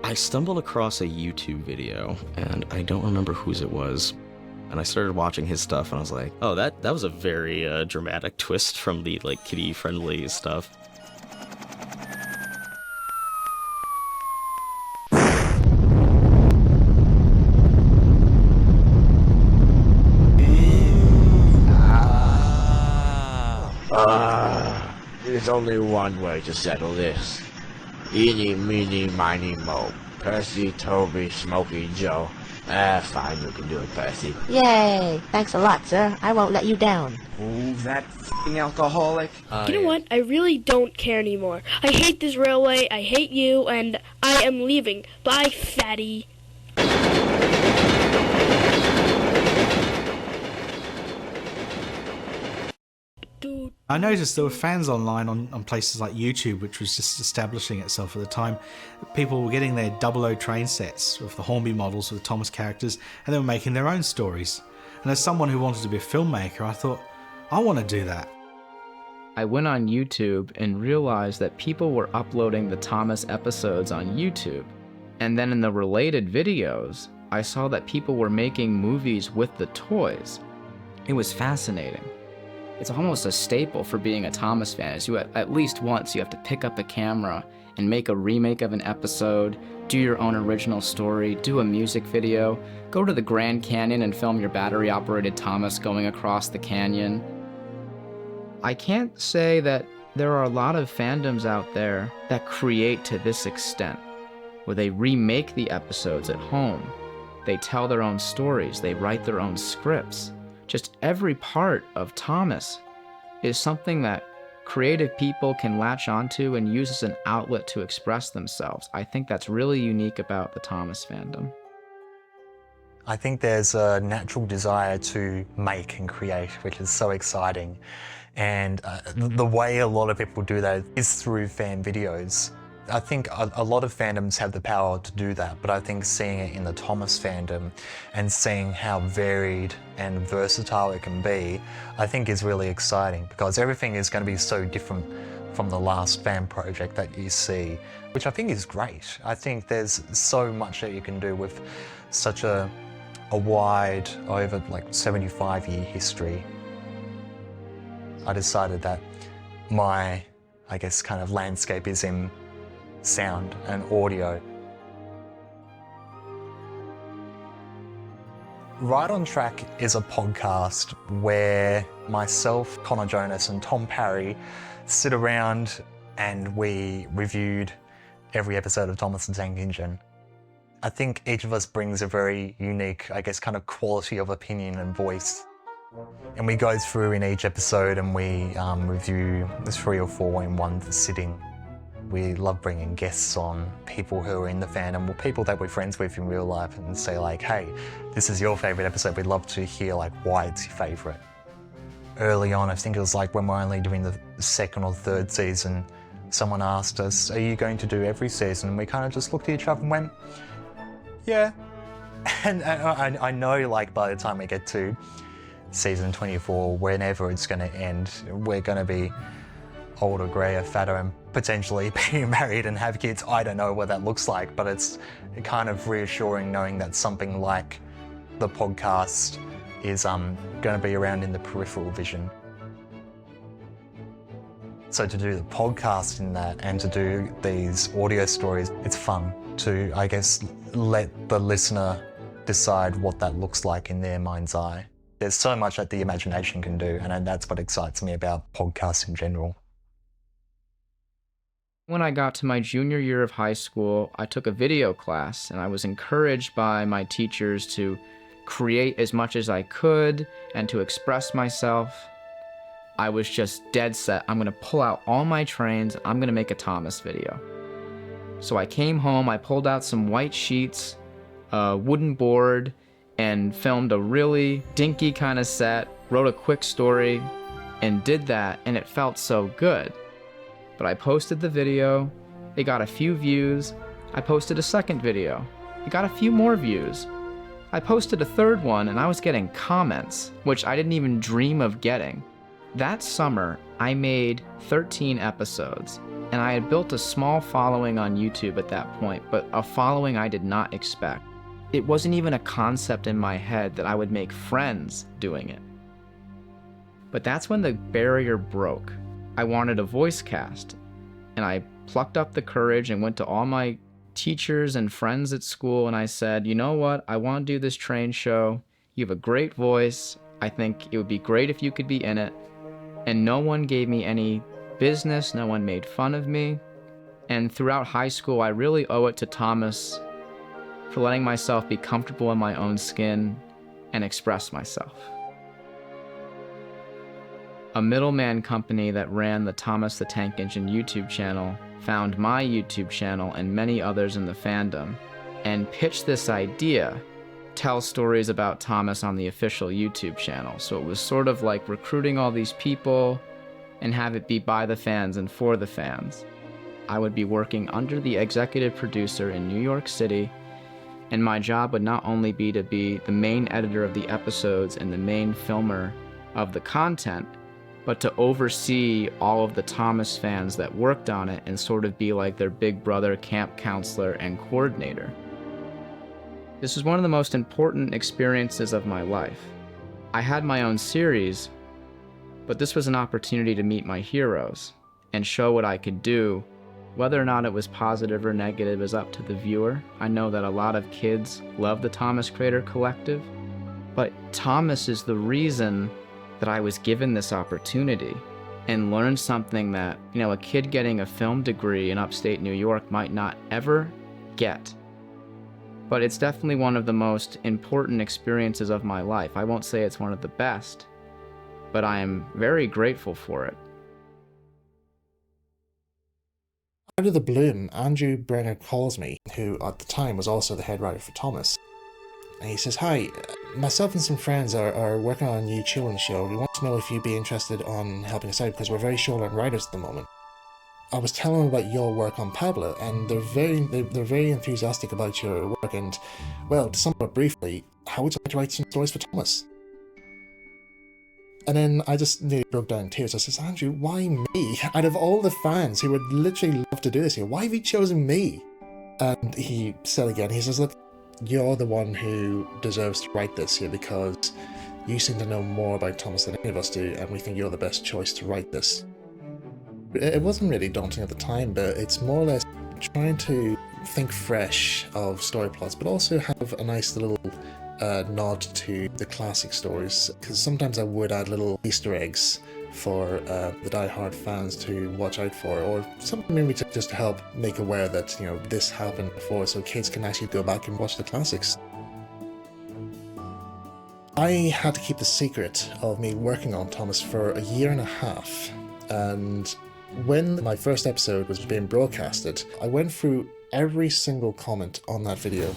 I stumbled across a YouTube video, and I don't remember whose it was, and I started watching his stuff, and I was like, oh, that was a very dramatic twist from the like kiddie-friendly stuff. There's only one way to settle this. Eeny, meeny, miny, moe. Percy, Toby, Smokey, Joe. Fine, you can do it, Percy. Yay! Thanks a lot, sir. I won't let you down. Oh, that f***ing alcoholic. You know what? I really don't care anymore. I hate this railway, I hate you, and I am leaving. Bye, fatty. I noticed there were fans online on places like YouTube, which was just establishing itself at the time. People were getting their 00 train sets with the Hornby models with the Thomas characters, and they were making their own stories. And as someone who wanted to be a filmmaker, I thought, I want to do that. I went on YouTube and realized that people were uploading the Thomas episodes on YouTube. And then in the related videos, I saw that people were making movies with the toys. It was fascinating. It's almost a staple for being a Thomas fan, is you at least once you have to pick up a camera and make a remake of an episode, do your own original story, do a music video, go to the Grand Canyon and film your battery-operated Thomas going across the canyon. I can't say that there are a lot of fandoms out there that create to this extent, where they remake the episodes at home. They tell their own stories, they write their own scripts. Just every part of Thomas is something that creative people can latch onto and use as an outlet to express themselves. I think that's really unique about the Thomas fandom. I think there's a natural desire to make and create, which is so exciting. And the way a lot of people do that is through fan videos. I think a lot of fandoms have the power to do that, but I think seeing it in the Thomas fandom and seeing how varied and versatile it can be, I think is really exciting, because everything is going to be so different from the last fan project that you see, which I think is great. I think there's so much that you can do with such a wide, over like 75-year history. I decided that my, I guess, kind of landscape is in sound and audio. Right on Track is a podcast where myself, Connor Jonas and Tom Parry sit around and we reviewed every episode of Thomas the Tank Engine. I think each of us brings a very unique, I guess, kind of quality of opinion and voice. And we go through in each episode and we review 3 or 4 in one sitting. We love bringing guests on, people who are in the fandom, or people that we're friends with in real life, and say like, hey, this is your favourite episode, we'd love to hear like why it's your favourite. Early on, I think it was like when we're only doing the 2nd or 3rd season, someone asked us, are you going to do every season? And we kind of just looked at each other and went, yeah. And I know like by the time we get to season 24, whenever it's going to end, we're going to be older, greyer, fatter, and potentially being married and have kids. I don't know what that looks like, but it's kind of reassuring knowing that something like the podcast is going to be around in the peripheral vision. So to do the podcast in that and to do these audio stories, it's fun to, I guess, let the listener decide what that looks like in their mind's eye. There's so much that the imagination can do, and that's what excites me about podcasts in general. When I got to my junior year of high school, I took a video class, and I was encouraged by my teachers to create as much as I could and to express myself. I was just dead set. I'm going to pull out all my trains. I'm going to make a Thomas video. So I came home, I pulled out some white sheets, a wooden board, and filmed a really dinky kind of set, wrote a quick story, and did that, and it felt so good. But I posted the video, it got a few views. I posted a second video, it got a few more views. I posted a third one, and I was getting comments, which I didn't even dream of getting. That summer, I made 13 episodes, and I had built a small following on YouTube at that point, but a following I did not expect. It wasn't even a concept in my head that I would make friends doing it. But that's when the barrier broke. I wanted a voice cast, and I plucked up the courage and went to all my teachers and friends at school, and I said, you know what, I want to do this train show. You have a great voice. I think it would be great if you could be in it. And no one gave me any business, no one made fun of me. And throughout high school, I really owe it to Thomas for letting myself be comfortable in my own skin and express myself. A middleman company that ran the Thomas the Tank Engine YouTube channel found my YouTube channel and many others in the fandom and pitched this idea: tell stories about Thomas on the official YouTube channel. So it was sort of like recruiting all these people and have it be by the fans and for the fans. I would be working under the executive producer in New York City, and my job would not only be to be the main editor of the episodes and the main filmer of the content, but to oversee all of the Thomas fans that worked on it and sort of be like their big brother, camp counselor, and coordinator. This was one of the most important experiences of my life. I had my own series, but this was an opportunity to meet my heroes and show what I could do. Whether or not it was positive or negative is up to the viewer. I know that a lot of kids love the Thomas Creator Collective, but Thomas is the reason that I was given this opportunity and learned something that, a kid getting a film degree in upstate New York might not ever get. But it's definitely one of the most important experiences of my life. I won't say it's one of the best, but I am very grateful for it. Out of the blue, Andrew Brenner calls me, who at the time was also the head writer for Thomas. And he says, "Hi, myself and some friends are working on a new children's show. We want to know if you'd be interested on helping us out because we're very short on writers at the moment." I was telling them about your work on Pablo, and they're very enthusiastic about your work. And, well, to sum it up briefly, how would you like to write some stories for Thomas? And then I just nearly broke down in tears. I says, "Andrew, why me? Out of all the fans who would literally love to do this here, why have you chosen me?" And he said again, he says, "Look, you're the one who deserves to write this here because you seem to know more about Thomas than any of us do, and we think you're the best choice to write this." It wasn't really daunting at the time, but it's more or less trying to think fresh of story plots, but also have a nice little nod to the classic stories, because sometimes I would add little Easter eggs for the die-hard fans to watch out for, or something maybe just to help make aware that, this happened before, so kids can actually go back and watch the classics. I had to keep the secret of me working on Thomas for a year and a half, and when my first episode was being broadcasted, I went through every single comment on that video.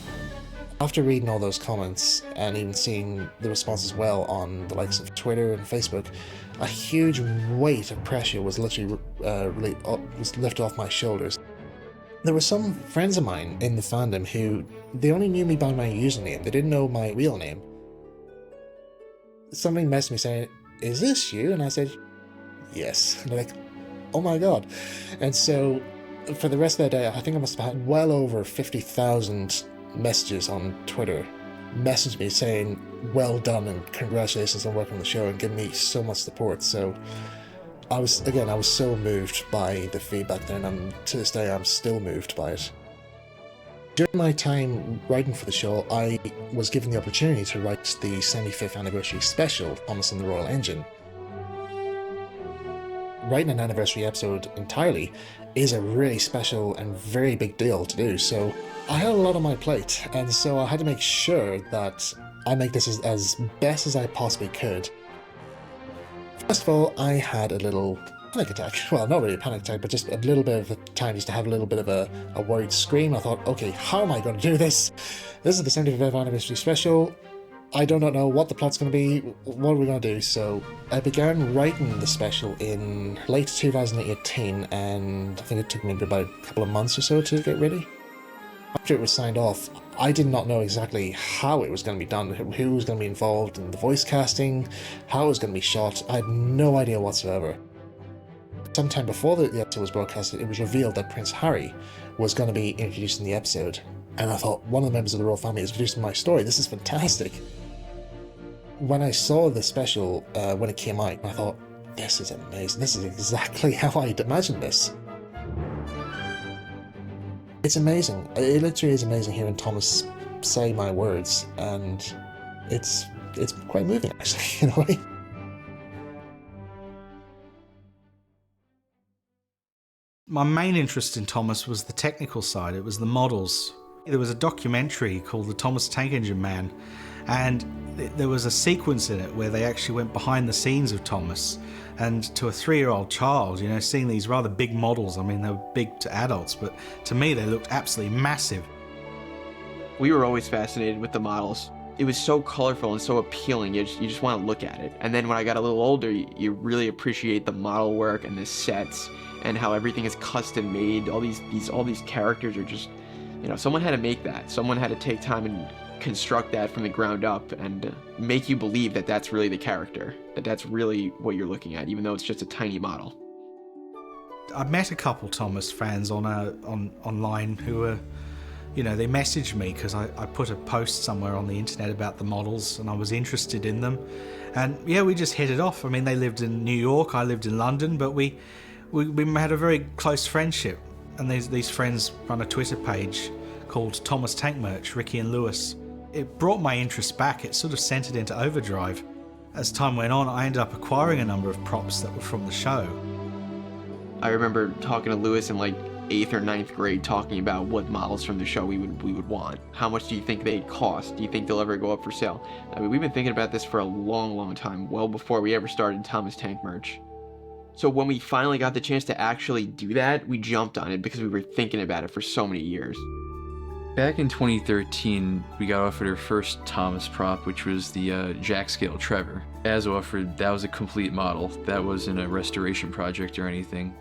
After reading all those comments and even seeing the response as well on the likes of Twitter and Facebook, a huge weight of pressure was literally was lifted off my shoulders. There were some friends of mine in the fandom who, they only knew me by my username, they didn't know my real name. Somebody messaged me saying, "Is this you?" And I said, "Yes." And they're like, "Oh my god." And so for the rest of that day, I think I must have had well over 50,000 messages on Twitter messaged me saying well done and congratulations on working on the show and giving me so much support. So I was so moved by the feedback then, and to this day I'm still moved by it. During my time writing for the show, I was given the opportunity to write the 75th anniversary special, Thomas and the Royal Engine. Writing an anniversary episode entirely is a really special and very big deal to do, so I had a lot on my plate, and so I had to make sure that I make this as best as I possibly could. First of all, I had a little panic attack. Well, not really a panic attack, but just a little bit of a time just to have a little bit of a worried scream. I thought, okay, how am I going to do this? This is the 75th anniversary special. I do not know what the plot's going to be. What are we going to do? So I began writing the special in late 2018, and I think it took me about a couple of months or so to get ready. After it was signed off, I did not know exactly how it was going to be done, who was going to be involved in the voice casting, how it was going to be shot. I had no idea whatsoever. Sometime before the episode was broadcasted, it was revealed that Prince Harry was going to be introduced in the episode. And I thought, one of the members of the royal family is introducing my story. This is fantastic. When I saw the special, when it came out, I thought, this is amazing. This is exactly how I'd imagined this. It's amazing. It literally is amazing hearing Thomas say my words, and it's quite moving, actually, in a way. My main interest in Thomas was the technical side. It was the models. There was a documentary called The Thomas Tank Engine Man, and there was a sequence in it where they actually went behind the scenes of Thomas. And to a 3-year-old child, seeing these rather big models, I mean, they were big to adults, but to me they looked absolutely massive. We were always fascinated with the models. It was so colorful and so appealing, you just want to look at it. And then when I got a little older, you really appreciate the model work and the sets and how everything is custom made. All these characters are just, someone had to make that. Someone had to take time and construct that from the ground up and make you believe that that's really the character, that that's really what you're looking at, even though it's just a tiny model. I met a couple Thomas fans online who were, they messaged me because I put a post somewhere on the internet about the models and I was interested in them. And yeah, we just hit it off. I mean, they lived in New York, I lived in London, but we had a very close friendship. And these friends run a Twitter page called Thomas Tank Merch, Ricky and Lewis. It brought my interest back. It sort of sent it into overdrive. As time went on, I ended up acquiring a number of props that were from the show. I remember talking to Lewis in like 8th or 9th grade, talking about what models from the show we would want. How much do you think they cost? Do you think they'll ever go up for sale? I mean, we've been thinking about this for a long, long time, well before we ever started Thomas Tank Merch. So when we finally got the chance to actually do that, we jumped on it because we were thinking about it for so many years. Back in 2013, we got offered our first Thomas prop, which was the Jack Scale Trevor. As offered, that was a complete model. That wasn't a restoration project or anything.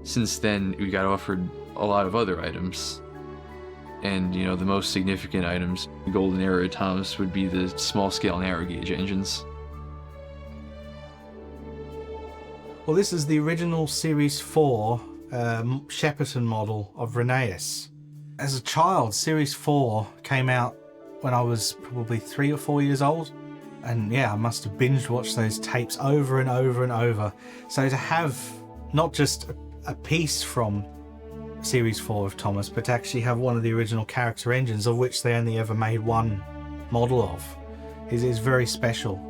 Since then, we got offered a lot of other items. And, the most significant items, the golden era of Thomas, would be the small-scale narrow gauge engines. Well, this is the original Series 4 Shepperton model of Rheneas. As a child, Series 4 came out when I was probably 3 or 4 years old. And yeah, I must have binge watched those tapes over and over and over. So to have not just a piece from Series 4 of Thomas, but to actually have one of the original character engines, of which they only ever made one model of, is very special.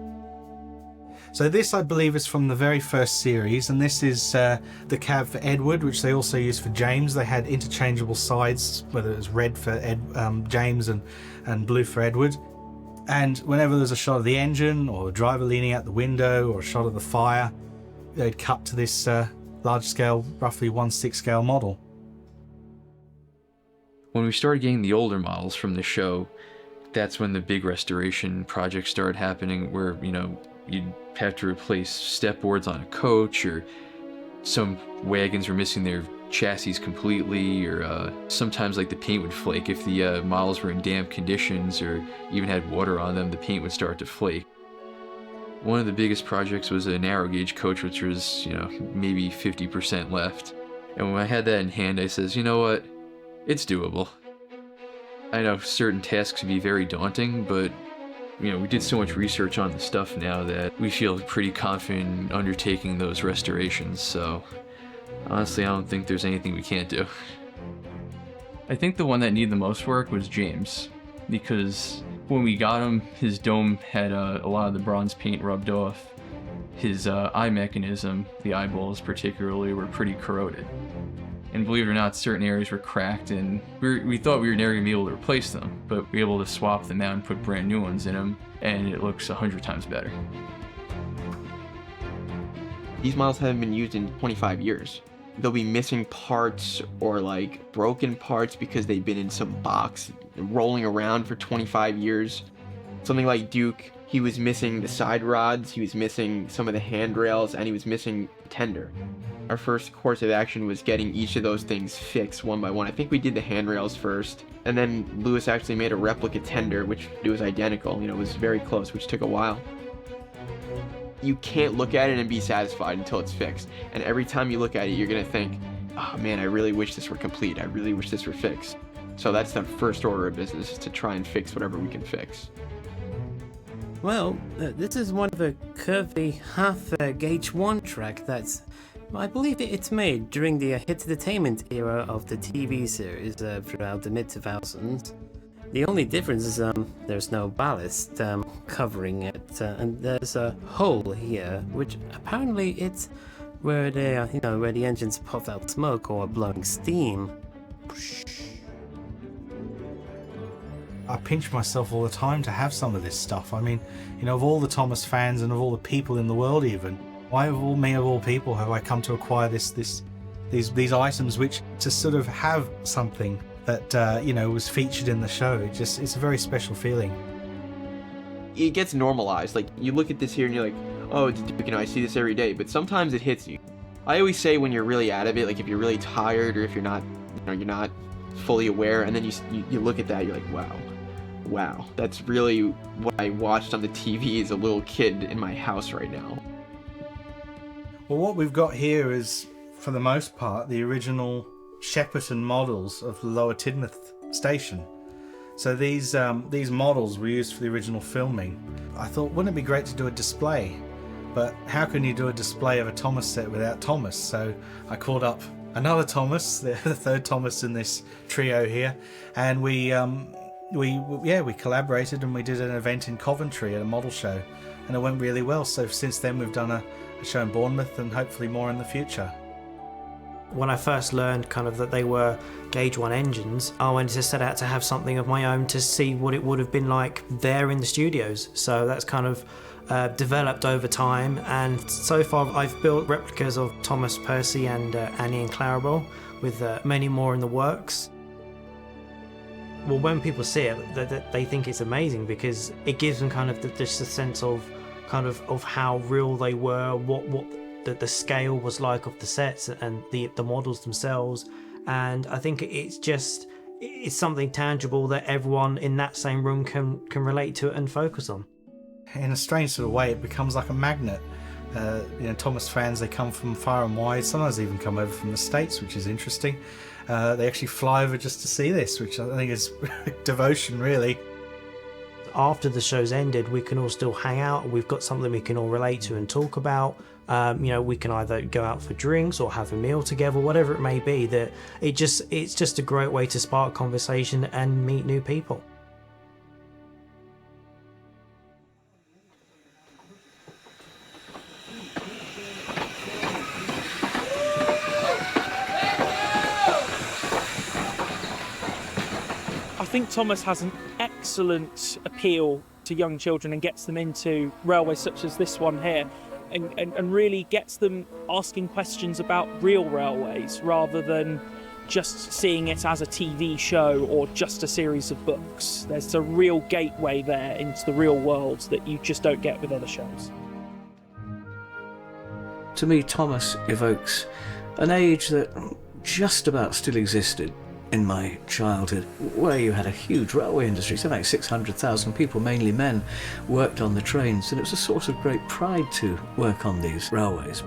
So this, I believe, is from the very first series, and this is the cab for Edward, which they also used for James. They had interchangeable sides, whether it was red for James and blue for Edward. And whenever there's a shot of the engine, or the driver leaning out the window, or a shot of the fire, they'd cut to this large-scale, roughly 1/6 scale model. When we started getting the older models from the show, that's when the big restoration projects started happening, where, you'd have to replace step boards on a coach, or some wagons were missing their chassis completely, or sometimes like the paint would flake. If the models were in damp conditions or even had water on them, the paint would start to flake. One of the biggest projects was a narrow gauge coach, which was, maybe 50% left. And when I had that in hand, I says, you know what, it's doable. I know certain tasks can be very daunting, but we did so much research on the stuff now that we feel pretty confident in undertaking those restorations, so honestly, I don't think there's anything we can't do. I think the one that needed the most work was James, because when we got him, his dome had a lot of the bronze paint rubbed off. His eye mechanism, the eyeballs particularly, were pretty corroded. And believe it or not, certain areas were cracked, and we thought we were never going to be able to replace them, but we were able to swap them out and put brand new ones in them, and it looks 100 times better. These models haven't been used in 25 years. They'll be missing parts or like broken parts because they've been in some box rolling around for 25 years. Something like Duke, he was missing the side rods, he was missing some of the handrails, and he was missing the tender. Our first course of action was getting each of those things fixed one by one. I think we did the handrails first, and then Lewis actually made a replica tender, which it was identical. It was very close, which took a while. You can't look at it and be satisfied until it's fixed. And every time you look at it, you're gonna think, oh man, I really wish this were complete. I really wish this were fixed. So that's the first order of business, is to try and fix whatever we can fix. Well, this is one of a curvy half-gauge 1 track that's, I believe it's made during the hit entertainment era of the TV series throughout the mid-2000s. The only difference is there's no ballast covering it, and there's a hole here, which apparently it's where where the engines puff out smoke or blowing steam. I pinch myself all the time to have some of this stuff. I mean, you know, of all the Thomas fans and of all the people in the world even, why of all people have I come to acquire these items, which to sort of have something that, you know, was featured in the show, it's a very special feeling. It gets normalized. Like, you look at this here and you're like, oh, you know, I see this every day, but sometimes it hits you. I always say when you're really out of it, like if you're really tired or if you're not, you know, you're not fully aware, and then you look at that, you're like, wow, that's really what I watched on the TV as a little kid in my house right now. Well, what we've got here is, for the most part, the original Shepperton models of the Lower Tidmouth station. So these models were used for the original filming. I thought, wouldn't it be great to do a display? But how can you do a display of a Thomas set without Thomas? So I called up another Thomas, the third Thomas in this trio here, and we collaborated and we did an event in Coventry at a model show, and it went really well. So since then we've done a show in Bournemouth and hopefully more in the future. When I first learned kind of that they were Gauge 1 engines, I wanted to set out to have something of my own to see what it would have been like there in the studios. So that's kind of developed over time, and so far I've built replicas of Thomas, Percy and Annie and Clarabelle, with many more in the works. Well, when people see it, they think it's amazing because it gives them kind of just a sense of how real they were, what the scale was like of the sets and the models themselves. And I think it's something tangible that everyone in that same room can relate to and focus on. In a strange sort of way, it becomes like a magnet. You know, Thomas fans, they come from far and wide, sometimes they even come over from the States, which is interesting. They actually fly over just to see this, which I think is devotion, really. After the show's ended, we can all still hang out. We've got something we can all relate to and talk about. You know, we can either go out for drinks or have a meal together, whatever it may be. That it's just a great way to spark conversation and meet new people. I think Thomas has an excellent appeal to young children and gets them into railways such as this one here, and really gets them asking questions about real railways rather than just seeing it as a TV show or just a series of books. There's a real gateway there into the real world that you just don't get with other shows. To me, Thomas evokes an age that just about still existed in my childhood, where you had a huge railway industry. Something like 600,000 people, mainly men, worked on the trains, and it was a source of great pride to work on these railways.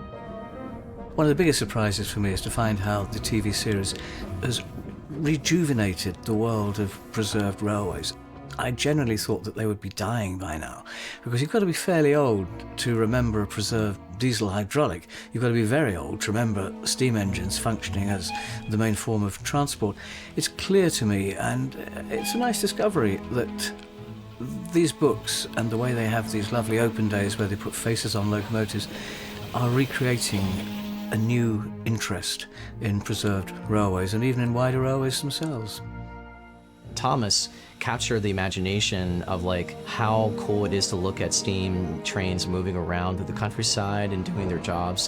One of the biggest surprises for me is to find how the TV series has rejuvenated the world of preserved railways. I generally thought that they would be dying by now, because you've got to be fairly old to remember a preserved diesel hydraulic. You've got to be very old to remember steam engines functioning as the main form of transport. It's clear to me, and it's a nice discovery, that these books and the way they have these lovely open days where they put faces on locomotives are recreating a new interest in preserved railways and even in wider railways themselves. Thomas captured the imagination of like how cool it is to look at steam trains moving around the countryside and doing their jobs.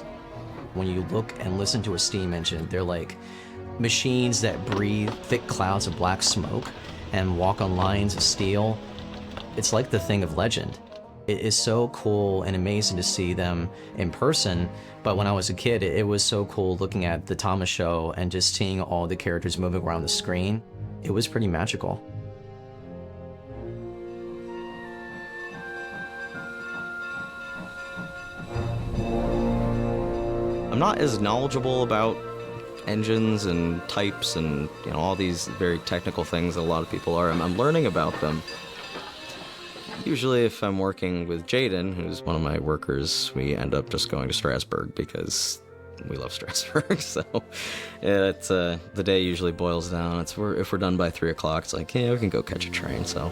When you look and listen to a steam engine, they're like machines that breathe thick clouds of black smoke and walk on lines of steel. It's like the thing of legend. It is so cool and amazing to see them in person, but when I was a kid, it was so cool looking at the Thomas show and just seeing all the characters moving around the screen. It was pretty magical. I'm not as knowledgeable about engines and types and all these very technical things that a lot of people are. I'm learning about them. Usually if I'm working with Jaden, who's one of my workers, we end up just going to Strasbourg because we love Strasbourg. So it's the day usually boils down. If we're done by 3 o'clock, it's like, yeah, we can go catch a train. So.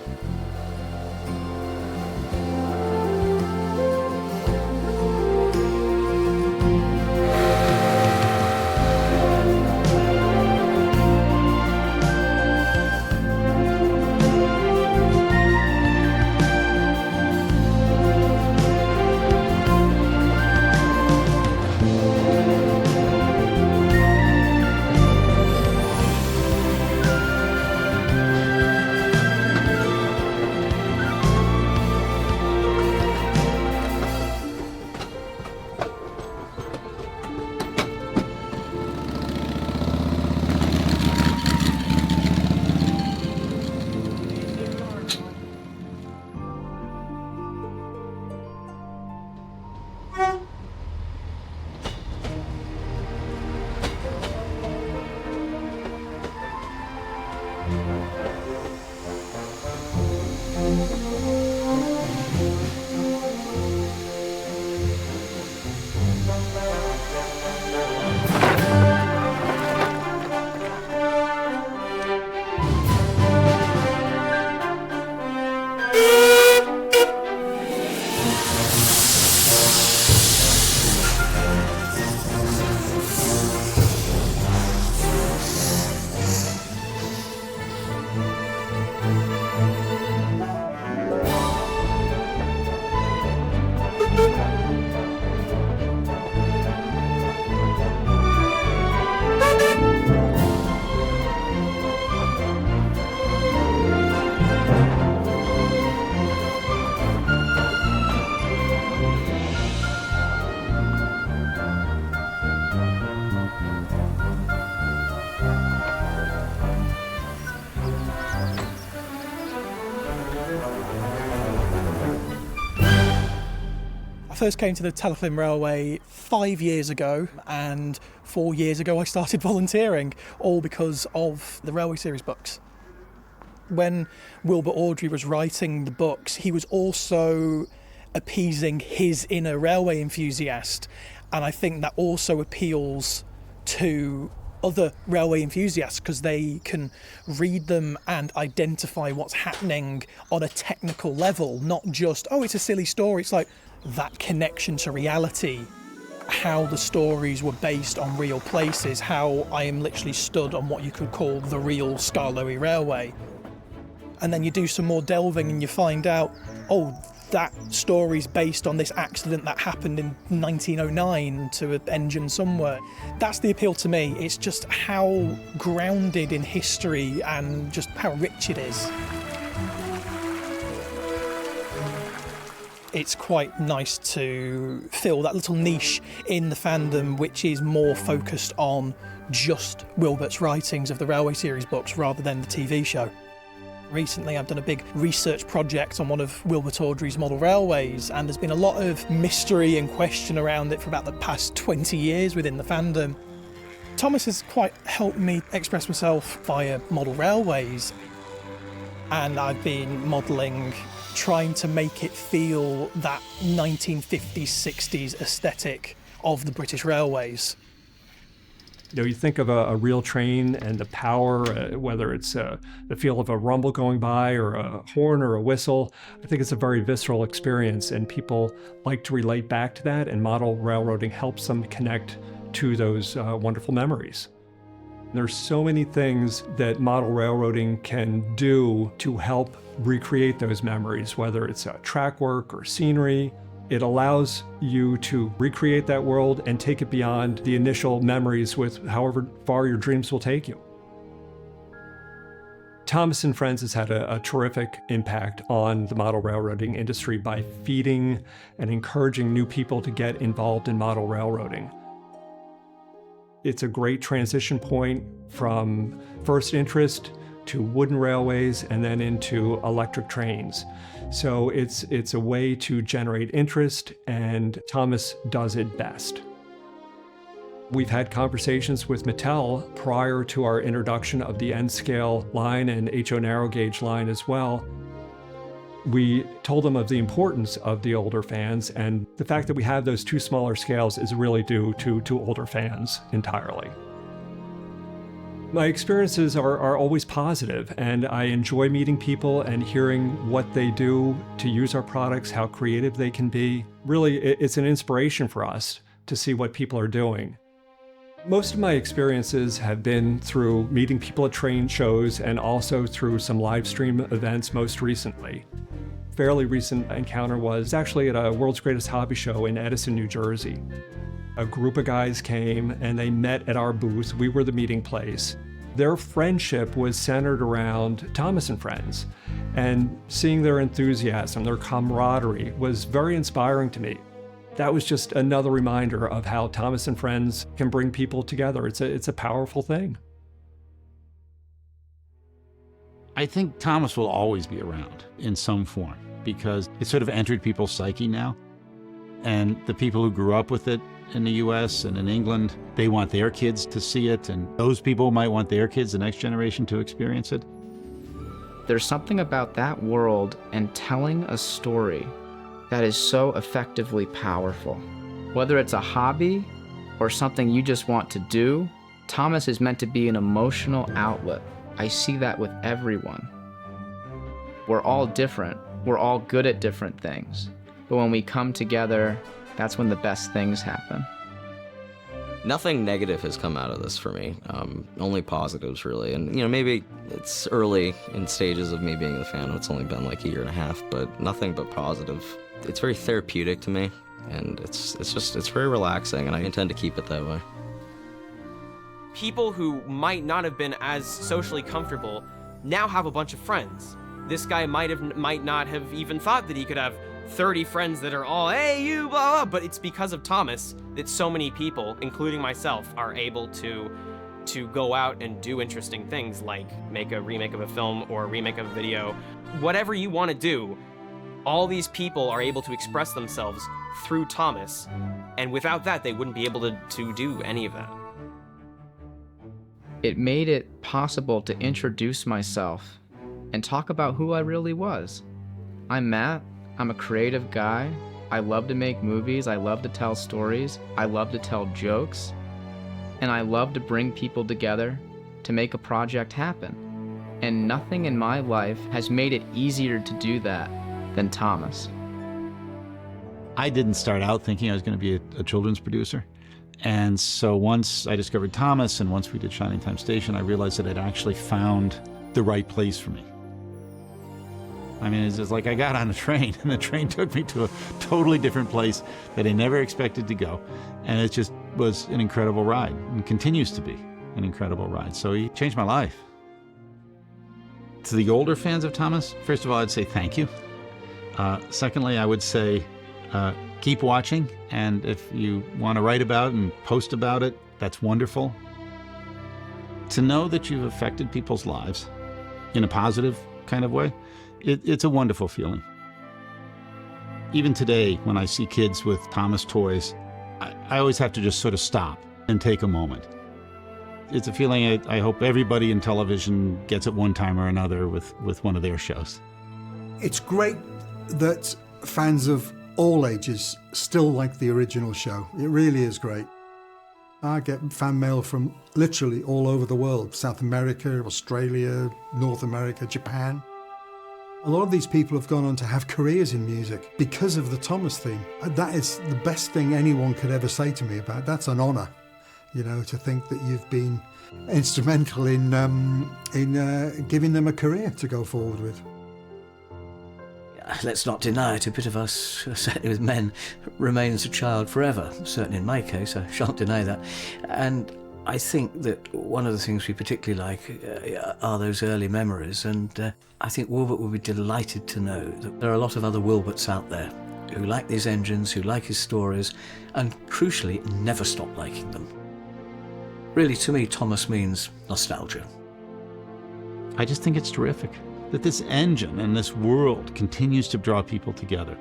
I first came to the Talyllyn Railway 5 years ago, and 4 years ago I started volunteering, all because of the Railway Series books. When Wilbur Awdry was writing the books, he was also appeasing his inner railway enthusiast, and I think that also appeals to other railway enthusiasts because they can read them and identify what's happening on a technical level, not just, oh, it's a silly story. It's like that connection to reality, how the stories were based on real places, how I am literally stood on what you could call the real Skarloey Railway. And then you do some more delving and you find out, oh, that story's based on this accident that happened in 1909 to an engine somewhere. That's the appeal to me. It's just how grounded in history and just how rich it is. It's quite nice to fill that little niche in the fandom which is more focused on just Wilbert's writings of the Railway Series books rather than the TV show. Recently I've done a big research project on one of Wilbert Awdry's model railways, and there's been a lot of mystery and question around it for about the past 20 years within the fandom. Thomas has quite helped me express myself via model railways, and I've been modelling, trying to make it feel that 1950s, 60s aesthetic of the British Railways. You know, you think of a real train and the power, whether it's the feel of a rumble going by or a horn or a whistle. I think it's a very visceral experience, and people like to relate back to that, and model railroading helps them connect to those wonderful memories. There's so many things that model railroading can do to help recreate those memories, whether it's track work or scenery. It allows you to recreate that world and take it beyond the initial memories with however far your dreams will take you. Thomas and Friends has had a terrific impact on the model railroading industry by feeding and encouraging new people to get involved in model railroading. It's a great transition point from first interest to wooden railways and then into electric trains. So it's a way to generate interest, and Thomas does it best. We've had conversations with Mattel prior to our introduction of the N-scale line and HO narrow gauge line as well. We told them of the importance of the older fans, and the fact that we have those two smaller scales is really due to older fans entirely. My experiences are always positive, and I enjoy meeting people and hearing what they do to use our products, how creative they can be. Really, it's an inspiration for us to see what people are doing. Most of my experiences have been through meeting people at train shows and also through some live stream events most recently. Fairly recent encounter was actually at a World's Greatest Hobby Show in Edison, New Jersey. A group of guys came and they met at our booth. We were the meeting place. Their friendship was centered around Thomas and Friends, and seeing their enthusiasm, their camaraderie was very inspiring to me. That was just another reminder of how Thomas and Friends can bring people together. It's a powerful thing. I think Thomas will always be around in some form because it's sort of entered people's psyche now. And the people who grew up with it in the US and in England, they want their kids to see it, and those people might want their kids, the next generation, to experience it. There's something about that world and telling a story that is so effectively powerful. Whether it's a hobby or something you just want to do, Thomas is meant to be an emotional outlet. I see that with everyone. We're all different. We're all good at different things. But when we come together, that's when the best things happen. Nothing negative has come out of this for me. Only positives, really. And, maybe it's early in stages of me being a fan. It's only been like a year and a half, but nothing but positive. It's very therapeutic to me, and it's very relaxing, and I intend to keep it that way. People who might not have been as socially comfortable now have a bunch of friends. This guy might not have even thought that he could have 30 friends that are all, hey, you, blah, blah, but it's because of Thomas that so many people, including myself, are able to go out and do interesting things like make a remake of a film or a remake of a video. Whatever you want to do, All these people are able to express themselves through Thomas, and without that, they wouldn't be able to do any of that. It made it possible to introduce myself and talk about who I really was. I'm Matt. I'm a creative guy. I love to make movies. I love to tell stories. I love to tell jokes. And I love to bring people together to make a project happen. And nothing in my life has made it easier to do that than Thomas. I didn't start out thinking I was going to be a children's producer. And so once I discovered Thomas and once we did Shining Time Station, I realized that I'd actually found the right place for me. I mean, it's just like I got on a train and the train took me to a totally different place that I never expected to go. And it just was an incredible ride and continues to be an incredible ride. So he changed my life. To the older fans of Thomas, first of all, I'd say thank you. Secondly, I would say keep watching, and if you want to write about and post about it, that's wonderful. To know that you've affected people's lives in a positive kind of way, it's a wonderful feeling. Even today, when I see kids with Thomas toys, I always have to just sort of stop and take a moment. It's a feeling I hope everybody in television gets at one time or another with one of their shows. It's great that fans of all ages still like the original show. It really is great. I get fan mail from literally all over the world. South America, Australia, North America, Japan. A lot of these people have gone on to have careers in music because of the Thomas theme. That is the best thing anyone could ever say to me about. That's an honor, you know, to think that you've been instrumental in giving them a career to go forward with. Let's not deny it, a bit of us, certainly with men, remains a child forever. Certainly in my case, I shan't deny that. And I think that one of the things we particularly like are those early memories, and I think Wilbert will be delighted to know that there are a lot of other Wilberts out there who like these engines, who like his stories, and crucially, never stop liking them. Really, to me, Thomas means nostalgia. I just think it's terrific that this engine and this world continues to draw people together.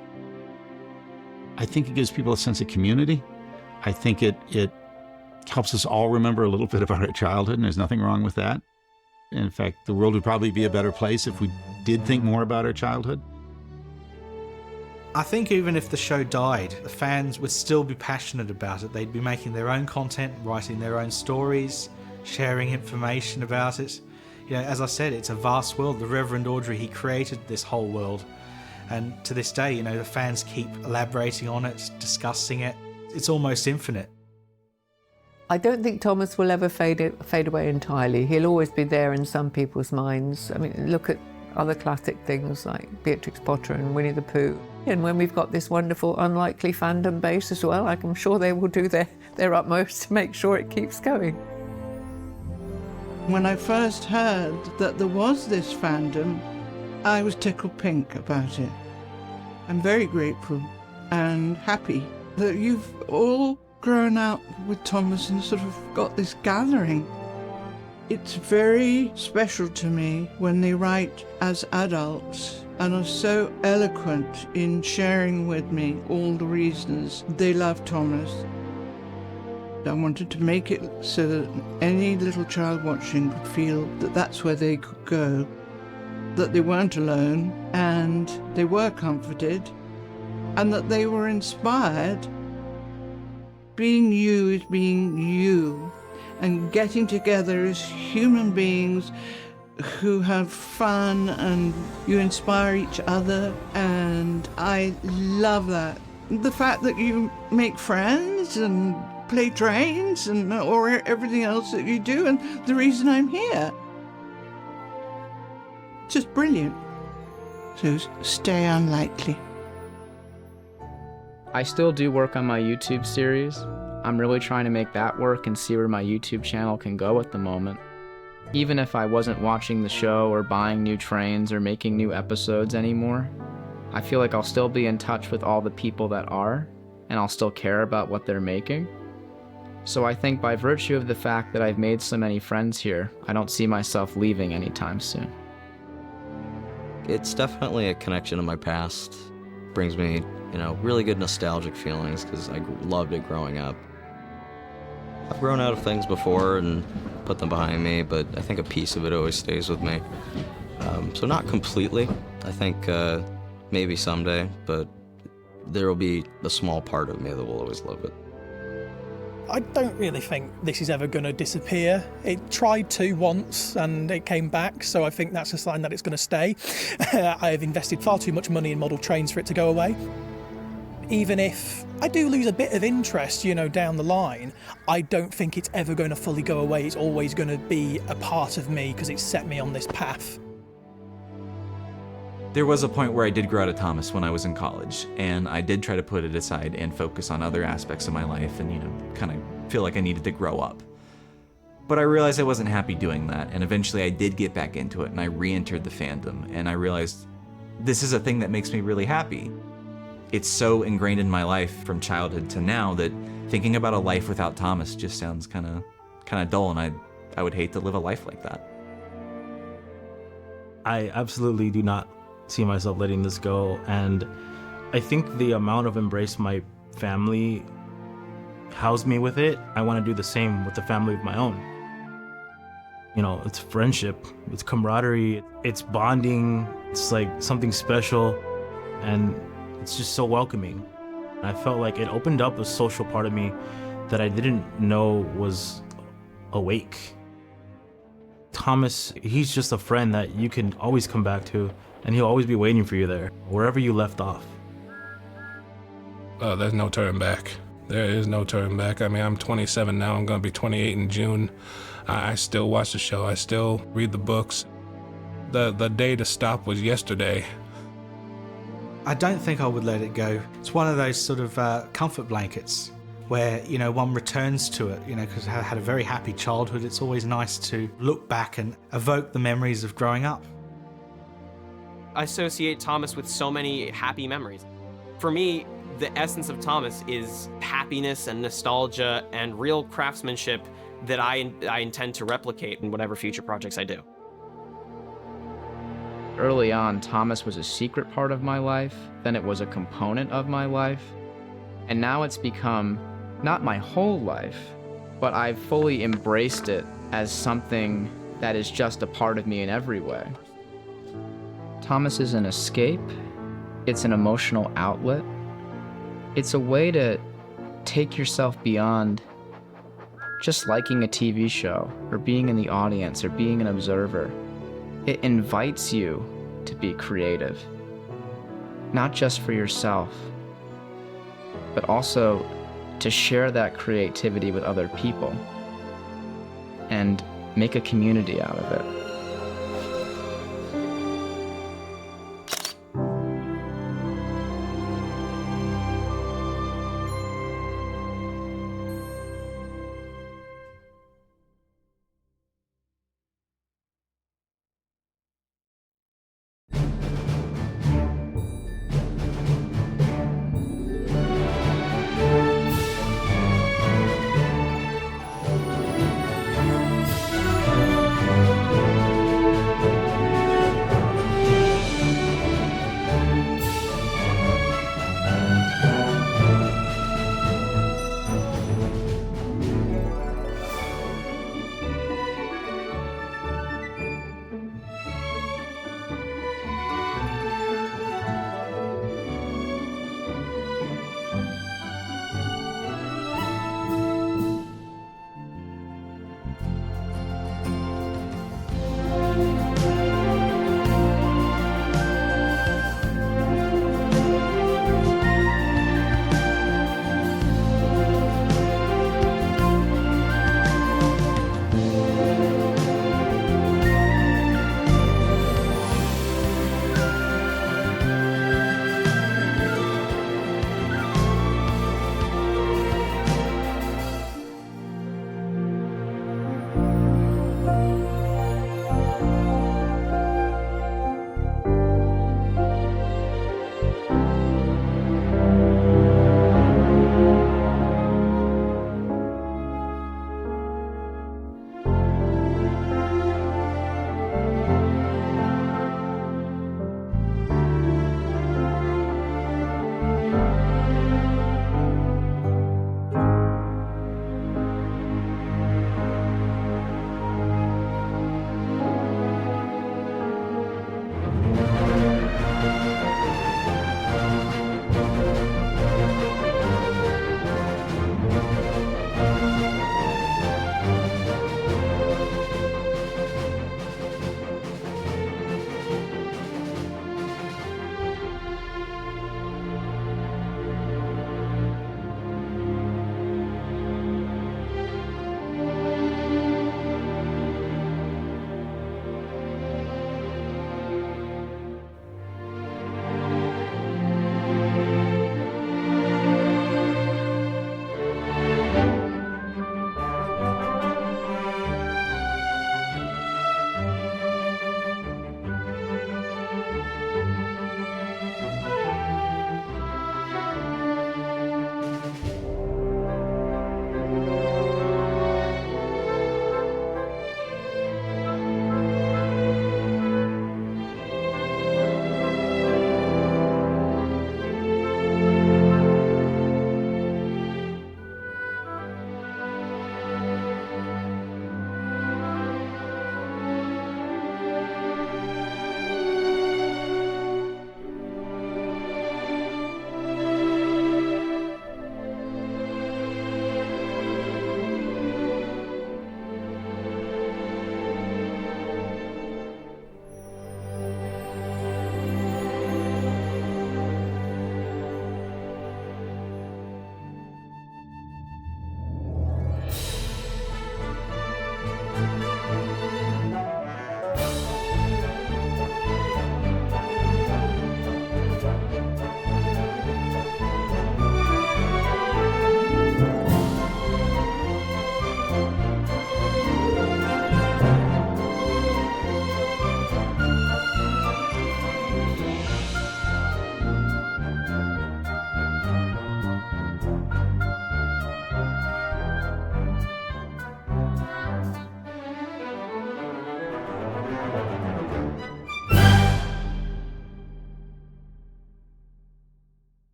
I think it gives people a sense of community. I think it helps us all remember a little bit about our childhood, and there's nothing wrong with that. In fact, the world would probably be a better place if we did think more about our childhood. I think even if the show died, the fans would still be passionate about it. They'd be making their own content, writing their own stories, sharing information about it. You know, as I said, it's a vast world. The Reverend Audrey, he created this whole world. And to this day, you know, the fans keep elaborating on it, discussing it. It's almost infinite. I don't think Thomas will ever fade away entirely. He'll always be there in some people's minds. I mean, look at other classic things like Beatrix Potter and Winnie the Pooh. And when we've got this wonderful unlikely fandom base as well, I'm sure they will do their utmost to make sure it keeps going. When I first heard that there was this fandom, I was tickled pink about it. I'm very grateful and happy that you've all grown up with Thomas and sort of got this gathering. It's very special to me when they write as adults and are so eloquent in sharing with me all the reasons they love Thomas. I wanted to make it so that any little child watching could feel that that's where they could go, that they weren't alone and they were comforted and that they were inspired. Being you is being you, and getting together as human beings who have fun and you inspire each other, and I love that. The fact that you make friends and play trains and or everything else that you do, and the reason I'm here. Just brilliant. So stay unlikely. I still do work on my YouTube series. I'm really trying to make that work and see where my YouTube channel can go at the moment. Even if I wasn't watching the show or buying new trains or making new episodes anymore, I feel like I'll still be in touch with all the people that are, and I'll still care about what they're making. So I think by virtue of the fact that I've made so many friends here, I don't see myself leaving anytime soon. It's definitely a connection to my past. brings me, really good nostalgic feelings because I loved it growing up. I've grown out of things before and put them behind me, but I think a piece of it always stays with me. So not completely. I think maybe someday, but there will be a small part of me that will always love it. I don't really think this is ever going to disappear. It tried to once and it came back, so I think that's a sign that it's going to stay. I have invested far too much money in model trains for it to go away. Even if I do lose a bit of interest, down the line, I don't think it's ever going to fully go away. It's always going to be a part of me because it's set me on this path. There was a point where I did grow out of Thomas when I was in college, and I did try to put it aside and focus on other aspects of my life and, kind of feel like I needed to grow up. But I realized I wasn't happy doing that, and eventually I did get back into it, and I re-entered the fandom, and I realized this is a thing that makes me really happy. It's so ingrained in my life from childhood to now that thinking about a life without Thomas just sounds kind of dull, and I would hate to live a life like that. I absolutely do not see myself letting this go, and I think the amount of embrace my family housed me with it, I want to do the same with the family of my own. It's friendship, it's camaraderie, it's bonding, it's like something special, and it's just so welcoming. I felt like it opened up a social part of me that I didn't know was awake. Thomas, he's just a friend that you can always come back to, and he'll always be waiting for you there, wherever you left off. There's no turn back. There is no turn back. I mean, I'm 27 now. I'm going to be 28 in June. I still watch the show. I still read the books. The day to stop was yesterday. I don't think I would let it go. It's one of those sort of comfort blankets where, one returns to it, because I had a very happy childhood. It's always nice to look back and evoke the memories of growing up. I associate Thomas with so many happy memories. For me, the essence of Thomas is happiness and nostalgia and real craftsmanship that I intend to replicate in whatever future projects I do. Early on, Thomas was a secret part of my life, then it was a component of my life, and now it's become not my whole life, but I've fully embraced it as something that is just a part of me in every way. Thomas is an escape, it's an emotional outlet, it's a way to take yourself beyond just liking a TV show or being in the audience or being an observer. It invites you to be creative, not just for yourself, but also to share that creativity with other people and make a community out of it.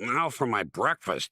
Now for my breakfast.